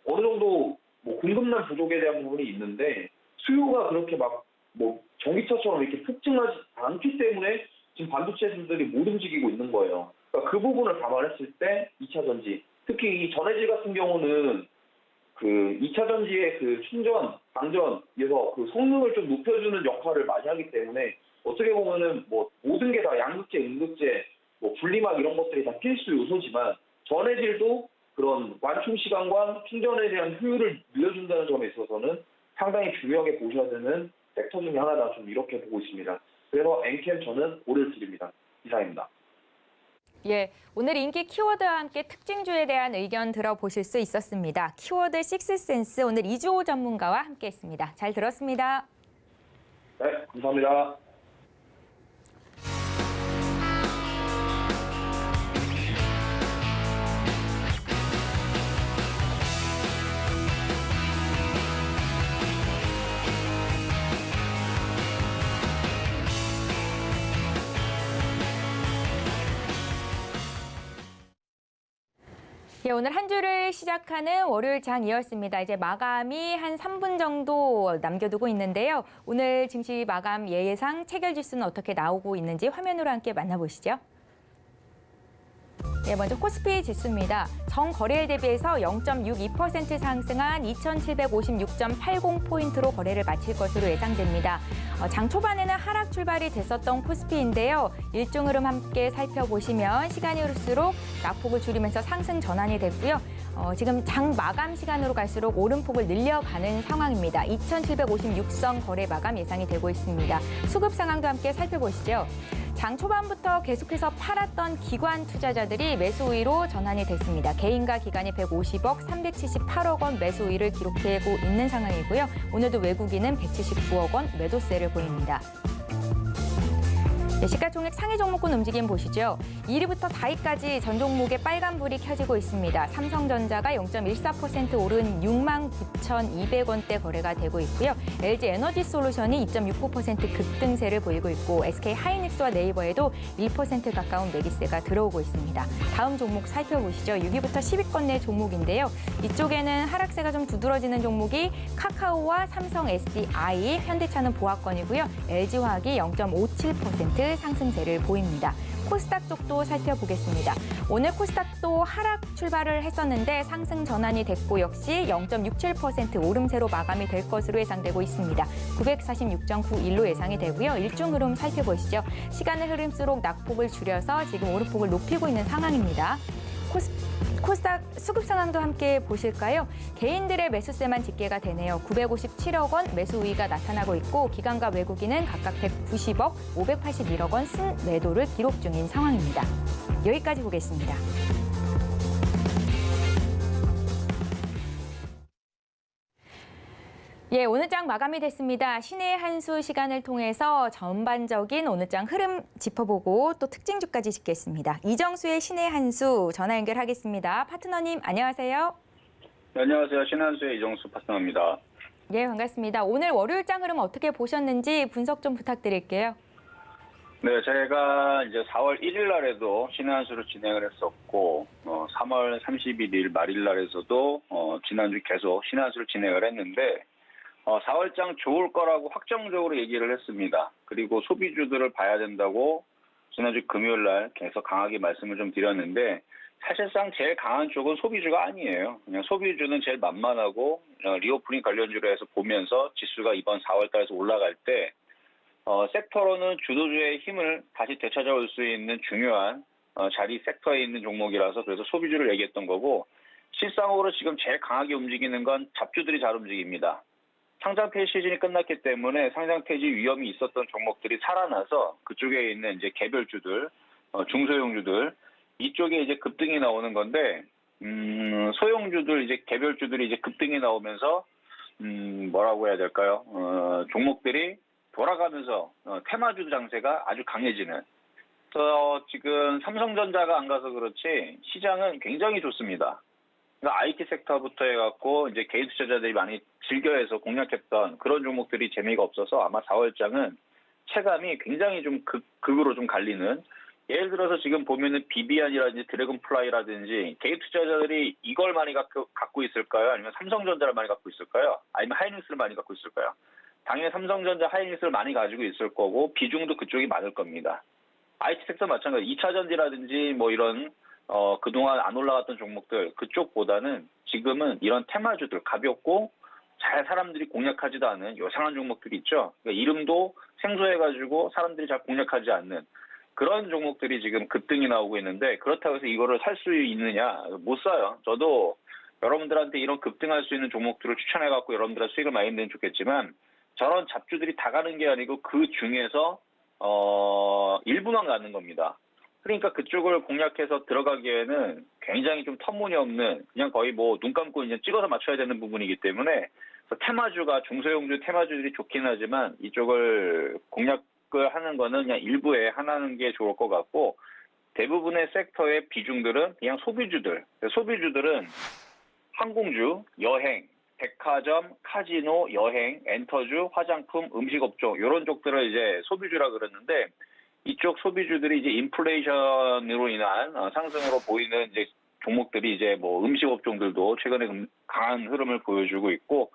어느 정도 공급량 부족에 대한 부분이 있는데 수요가 그렇게 전기차처럼 이렇게 폭증하지 않기 때문에 지금 반도체들이 못 움직이고 있는 거예요. 그러니까 그 부분을 감안했을 때 2차 전지, 특히 이 전해질 같은 경우는 그 2차 전지의 그 충전, 방전에서 그 성능을 좀 높여주는 역할을 많이 하기 때문에 어떻게 보면은 모든 게 다 양극재, 음극재, 분리막 이런 것들이 다 필수 요소지만 전해질도 그런 완충 시간과 충전에 대한 효율을 늘려준다는 점에 있어서는 상당히 중요하게 보셔야 되는 섹터 중에 하나다. 좀 이렇게 보고 있습니다. 그래서 엔캠 저는 고를 드립니다. 이상입니다. 예, 오늘 인기 키워드와 함께 특징주에 대한 의견 들어보실 수 있었습니다. 키워드 식스센스 오늘 이주호 전문가와 함께했습니다. 잘 들었습니다. 네, 감사합니다. 예, 오늘 한 주를 시작하는 월요일 장이었습니다. 이제 마감이 한 3분 정도 남겨두고 있는데요. 오늘 증시 마감 예상 체결 지수는 어떻게 나오고 있는지 화면으로 함께 만나보시죠. 네, 먼저 코스피 지수입니다. 정거래일 대비해서 0.62% 상승한 2,756.80포인트로 거래를 마칠 것으로 예상됩니다. 장 초반에는 하락 출발이 됐었던 코스피인데요. 일정 흐름 함께 살펴보시면 시간이 흐를수록 낙폭을 줄이면서 상승 전환이 됐고요. 지금 장 마감 시간으로 갈수록 오름폭을 늘려가는 상황입니다. 2,756선 거래 마감 예상이 되고 있습니다. 수급 상황도 함께 살펴보시죠. 장 초반부터 계속해서 팔았던 기관 투자자들이 매수 우위로 전환이 됐습니다. 개인과 기관이 150억, 378억 원 매수 우위를 기록하고 있는 상황이고요. 오늘도 외국인은 179억 원 매도세를 보입니다. 네, 시가총액 상위 종목군 움직임 보시죠. 1위부터 4위까지 전 종목에 빨간불이 켜지고 있습니다. 삼성전자가 0.14% 오른 69,200원대 거래가 되고 있고요. LG에너지솔루션이 2.69% 급등세를 보이고 있고 SK하이닉스와 네이버에도 1% 가까운 매기세가 들어오고 있습니다. 다음 종목 살펴보시죠. 6위부터 10위권 내 종목인데요. 이쪽에는 하락세가 좀 두드러지는 종목이 카카오와 삼성 SDI, 현대차는 보합권이고요. LG화학이 0.57% 상승세를 보입니다. 코스닥 쪽도 살펴보겠습니다. 오늘 코스닥도 하락 출발을 했었는데 상승 전환이 됐고 역시 0.67% 오름세로 마감이 될 것으로 예상되고 있습니다. 946.91로 예상이 되고요. 일중 흐름 살펴보시죠. 시간의 흐름수록 낙폭을 줄여서 지금 오름폭을 높이고 있는 상황입니다. 코스닥 수급 상황도 함께 보실까요? 개인들의 매수세만 집계가 되네요. 957억 원 매수 우위가 나타나고 있고 기관과 외국인은 각각 190억, 581억 원 순매도를 기록 중인 상황입니다. 여기까지 보겠습니다. 예, 오늘 장 마감이 됐습니다. 신의 한 수 시간을 통해서 전반적인 오늘 장 흐름 짚어보고 또 특징주까지 짚겠습니다. 이정수의 신의 한 수 전화 연결하겠습니다. 파트너님 안녕하세요. 네, 안녕하세요. 신의 한 수의 이정수 파트너입니다. 예, 반갑습니다. 오늘 월요일 장 흐름 어떻게 보셨는지 분석 좀 부탁드릴게요. 네, 제가 이제 4월 1일 날에도 신의 한 수를 진행을 했었고 3월 31일 말일 날에서도 지난주 계속 신의 한 수를 진행을 했는데 4월장 좋을 거라고 확정적으로 얘기를 했습니다. 그리고 소비주들을 봐야 된다고 지난주 금요일 날 계속 강하게 말씀을 좀 드렸는데 사실상 제일 강한 쪽은 소비주가 아니에요. 그냥 소비주는 제일 만만하고 리오프닝 관련주로 해서 보면서 지수가 이번 4월 달에서 올라갈 때 섹터로는 주도주의 힘을 다시 되찾아올 수 있는 중요한 자리 섹터에 있는 종목이라서 그래서 소비주를 얘기했던 거고 실상으로 지금 제일 강하게 움직이는 건 잡주들이 잘 움직입니다. 상장 폐지 시즌이 끝났기 때문에 상장 폐지 위험이 있었던 종목들이 살아나서 그쪽에 있는 이제 개별주들, 중소형주들 이쪽에 이제 급등이 나오는 건데 소형주들 이제 개별주들이 이제 급등이 나오면서 뭐라고 해야 될까요? 종목들이 돌아가면서 테마주 장세가 아주 강해지는. 그래서 지금 삼성전자가 안 가서 그렇지 시장은 굉장히 좋습니다. 그러니까 IT 섹터부터 해갖고 이제 개인 투자자들이 많이 즐겨해서 공략했던 그런 종목들이 재미가 없어서 아마 4월장은 체감이 굉장히 좀 극으로 좀 갈리는. 예를 들어서 지금 보면은 비비안이라든지 드래곤플라이라든지 개인 투자자들이 이걸 많이 갖고 있을까요? 아니면 삼성전자를 많이 갖고 있을까요? 아니면 하이닉스를 많이 갖고 있을까요? 당연히 삼성전자, 하이닉스를 많이 가지고 있을 거고 비중도 그쪽이 많을 겁니다. IT 섹터 마찬가지. 2차전지라든지 뭐 이런 그동안 안 올라갔던 종목들 그쪽보다는 지금은 이런 테마주들 가볍고 잘 사람들이 공략하지도 않은 요상한 종목들이 있죠. 그러니까 이름도 생소해가지고 사람들이 잘 공략하지 않는 그런 종목들이 지금 급등이 나오고 있는데 그렇다고 해서 이거를 살 수 있느냐? 못 사요. 저도 여러분들한테 이런 급등할 수 있는 종목들을 추천해갖고 여러분들한테 수익을 많이 내면 좋겠지만 저런 잡주들이 다 가는 게 아니고 그 중에서 일부만 가는 겁니다. 그러니까 그쪽을 공략해서 들어가기에는 굉장히 좀 터무니없는 그냥 거의 뭐 눈 감고 그냥 찍어서 맞춰야 되는 부분이기 때문에 테마주가 중소형주 테마주들이 좋긴 하지만 이쪽을 공략을 하는 거는 그냥 일부에 하나는 게 좋을 것 같고 대부분의 섹터의 비중들은 그냥 소비주들은 항공주, 여행, 백화점, 카지노, 여행, 엔터주, 화장품, 음식업종 이런 쪽들을 이제 소비주라 그러는데 이쪽 소비주들이 이제 인플레이션으로 인한 상승으로 보이는 이제 종목들이 이제 뭐 음식업종들도 최근에 강한 흐름을 보여주고 있고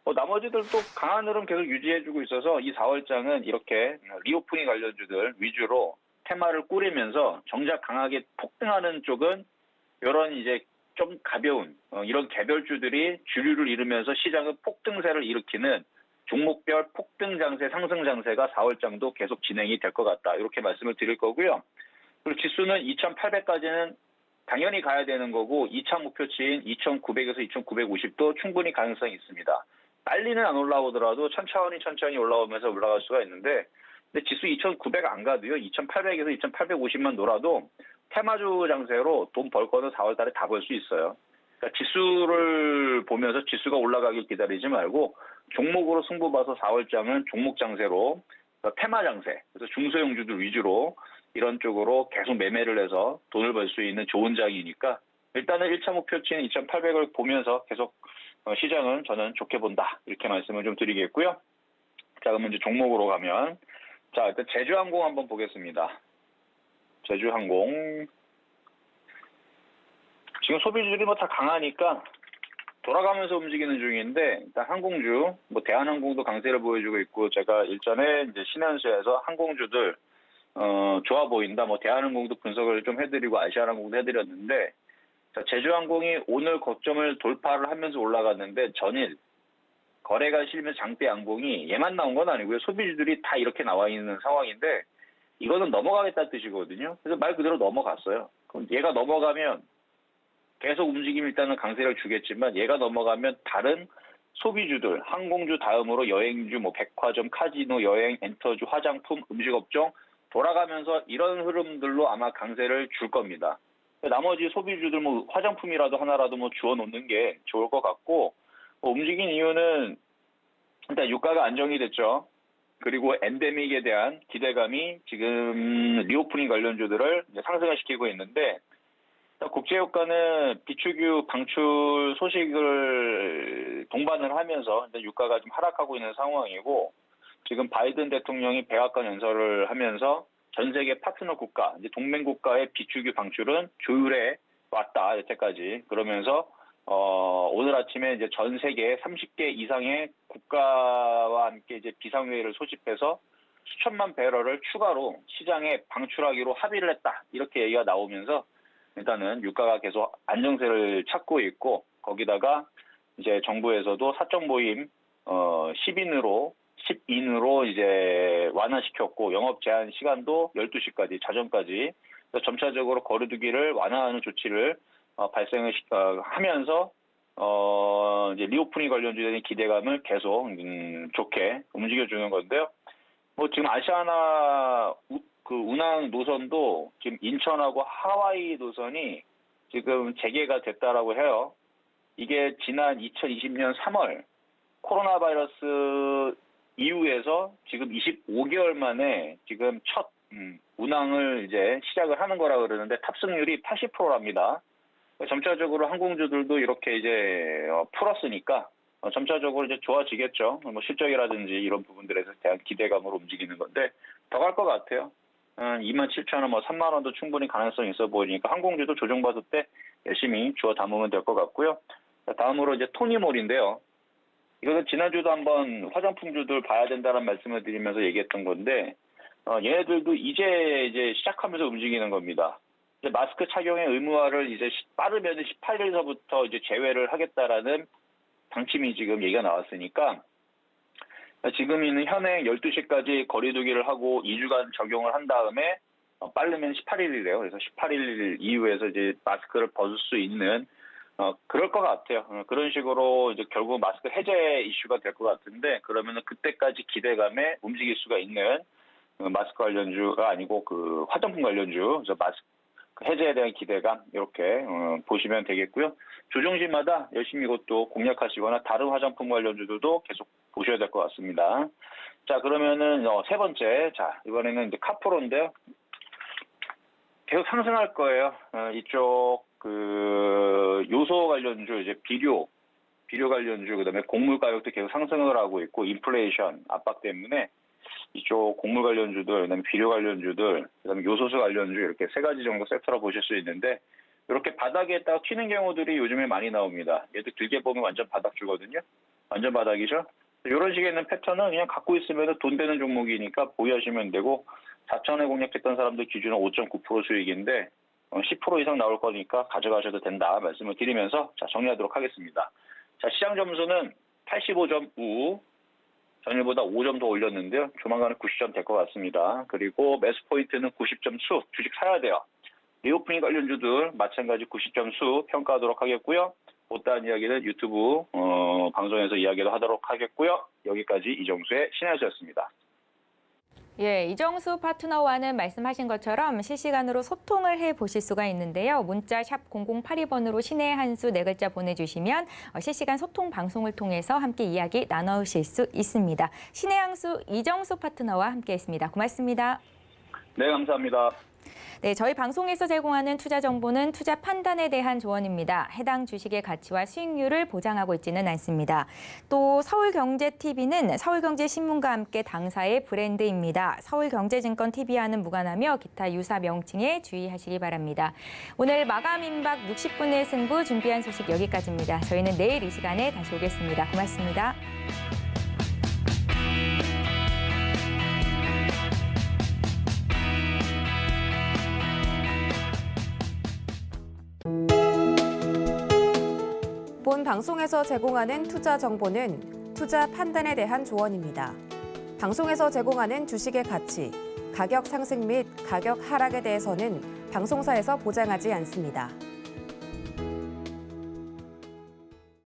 나머지들도 강한 흐름 계속 유지해주고 있어서 이 4월장은 이렇게 리오프닝 관련주들 위주로 테마를 꾸리면서 정작 강하게 폭등하는 쪽은 이런 이제 좀 가벼운 이런 개별주들이 주류를 이루면서 시장은 폭등세를 일으키는 종목별 폭등 장세, 상승 장세가 4월장도 계속 진행이 될 것 같다. 이렇게 말씀을 드릴 거고요. 그리고 지수는 2,800까지는 당연히 가야 되는 거고 2차 목표치인 2,900에서 2,950도 충분히 가능성이 있습니다. 빨리는 안 올라오더라도 천천히 올라오면서 올라갈 수가 있는데 근데 지수 2,900 안 가도요. 2,800에서 2,850만 놀아도 테마주 장세로 돈 벌 거는 4월 달에 다 벌 수 있어요. 그러니까 지수를 보면서 지수가 올라가길 기다리지 말고 종목으로 승부 봐서 4월장은 종목 장세로 테마 장세, 그래서 중소형주들 위주로 이런 쪽으로 계속 매매를 해서 돈을 벌 수 있는 좋은 장이니까 일단은 1차 목표치인 2,800을 보면서 계속 시장은 저는 좋게 본다. 이렇게 말씀을 좀 드리겠고요. 자, 그러면 이제 종목으로 가면 자, 일단 제주항공 한번 보겠습니다. 제주항공. 지금 소비주들이 뭐 다 강하니까 돌아가면서 움직이는 중인데, 일단 항공주, 뭐 대한항공도 강세를 보여주고 있고, 제가 일전에 이제 신한수에서 항공주들, 좋아 보인다. 뭐 대한항공도 분석을 좀 해드리고 아시아항공도 해드렸는데, 자, 제주항공이 오늘 고점을 돌파를 하면서 올라갔는데, 전일, 거래가 실면 장대 항공이 얘만 나온 건 아니고요. 소비주들이 다 이렇게 나와 있는 상황인데, 이거는 넘어가겠다는 뜻이거든요. 그래서 말 그대로 넘어갔어요. 그럼 얘가 넘어가면 계속 움직임 일단은 강세를 주겠지만 얘가 넘어가면 다른 소비주들, 항공주 다음으로 여행주, 뭐 백화점, 카지노, 여행, 엔터주, 화장품, 음식업종 돌아가면서 이런 흐름들로 아마 강세를 줄 겁니다. 나머지 소비주들 뭐 화장품이라도 하나라도 뭐 주워 놓는 게 좋을 것 같고, 움직인 이유는 일단 유가가 안정이 됐죠. 그리고 엔데믹에 대한 기대감이 지금 리오프닝 관련주들을 이제 상승을 시키고 있는데, 국제유가는 비축유 방출 소식을 동반을 하면서 이제 유가가 좀 하락하고 있는 상황이고, 지금 바이든 대통령이 백악관 연설을 하면서 전 세계 파트너 국가, 이제 동맹 국가의 비축유 방출은 조율해 왔다, 여태까지. 그러면서 오늘 아침에 이제 전 세계 30개 이상의 국가와 함께 이제 비상회의를 소집해서 수천만 배럴을 추가로 시장에 방출하기로 합의를 했다. 이렇게 얘기가 나오면서 일단은 유가가 계속 안정세를 찾고 있고, 거기다가 이제 정부에서도 사적 모임 10인으로 이제 완화시켰고, 영업 제한 시간도 12시까지, 자정까지 점차적으로 거리두기를 완화하는 조치를 발생을 하면서 이제 리오프닝 관련주에 대한 기대감을 계속 좋게 움직여주는 건데요. 뭐 지금 아시아나 그 운항 노선도 지금 인천하고 하와이 노선이 지금 재개가 됐다라고 해요. 이게 지난 2020년 3월 코로나 바이러스 이후에서 지금 25개월 만에 지금 첫 운항을 이제 시작을 하는 거라 그러는데 탑승률이 80%랍니다. 점차적으로 항공주들도 이렇게 이제 풀었으니까 점차적으로 이제 좋아지겠죠. 뭐 실적이라든지 이런 부분들에 대한 기대감으로 움직이는 건데 더 갈 것 같아요. 27,000원, 뭐 3만 원도 충분히 가능성이 있어 보이니까 항공주도 조정받을 때 열심히 주워 담으면 될 것 같고요. 다음으로 이제 토니몰인데요. 이거는 지난주도 한번 화장품주들 봐야 된다는 말씀을 드리면서 얘기했던 건데, 얘네들도 이제 시작하면서 움직이는 겁니다. 이제 마스크 착용의 의무화를 이제 빠르면 18일서부터 이제 제외를 하겠다라는 방침이 지금 얘기가 나왔으니까, 지금 있는 현행 12시까지 거리두기를 하고 2주간 적용을 한 다음에 빠르면 18일이래요. 그래서 18일 이후에서 이제 마스크를 벗을 수 있는 그럴 것 같아요. 그런 식으로 이제 결국 마스크 해제 이슈가 될 것 같은데, 그러면은 그때까지 기대감에 움직일 수가 있는 마스크 관련주가 아니고 그 화장품 관련주, 그래서 마스크 해제에 대한 기대감 이렇게 보시면 되겠고요. 조정시마다 열심히 이것도 공략하시거나 다른 화장품 관련주들도 계속 보셔야 될 것 같습니다. 자, 그러면은 세 번째, 자 이번에는 이제 카프로인데요. 계속 상승할 거예요. 이쪽 그 요소 관련주, 이제 비료 관련주, 그다음에 곡물 가격도 계속 상승을 하고 있고, 인플레이션 압박 때문에 이쪽 곡물 관련주들, 그다음에 비료 관련주들, 그다음에 요소수 관련주 이렇게 세 가지 정도 섹터로 보실 수 있는데, 이렇게 바닥에 딱 튀는 경우들이 요즘에 많이 나옵니다. 얘도 길게 보면 완전 바닥주거든요. 완전 바닥이죠. 이런 식의 있는 패턴은 그냥 갖고 있으면 돈 되는 종목이니까 보유하시면 되고, 4천에 공략했던 사람들 기준은 5.9% 수익인데 10% 이상 나올 거니까 가져가셔도 된다 말씀을 드리면서 자, 정리하도록 하겠습니다. 자, 시장 점수는 85.5, 전일보다 5점 더 올렸는데요. 조만간에 90점 될 것 같습니다. 그리고 매수 포인트는 90점 수, 주식 사야 돼요. 리오프닝 관련주들 마찬가지 90점 수 평가하도록 하겠고요. 못다한 이야기는 유튜브 방송에서 이야기를 하도록 하겠고요. 여기까지 이정수의 신혜수였습니다. 예, 이정수 파트너와는 말씀하신 것처럼 실시간으로 소통을 해보실 수가 있는데요. 문자 샵 0082번으로 신의 한 수 4글자 보내주시면 실시간 소통 방송을 통해서 함께 이야기 나누실 수 있습니다. 신의 한 수 이정수 파트너와 함께했습니다. 고맙습니다. 네, 감사합니다. 네, 저희 방송에서 제공하는 투자 정보는 투자 판단에 대한 조언입니다. 해당 주식의 가치와 수익률을 보장하고 있지는 않습니다. 또 서울경제TV는 서울경제신문과 함께 당사의 브랜드입니다. 서울경제증권TV와는 무관하며 기타 유사 명칭에 주의하시기 바랍니다. 오늘 마감 임박 60분의 승부 준비한 소식 여기까지입니다. 저희는 내일 이 시간에 다시 오겠습니다. 고맙습니다. 본 방송에서 제공하는 투자 정보는 투자 판단에 대한 조언입니다. 방송에서 제공하는 주식의 가치, 가격 상승 및 가격 하락에 대해서는 방송사에서 보장하지 않습니다.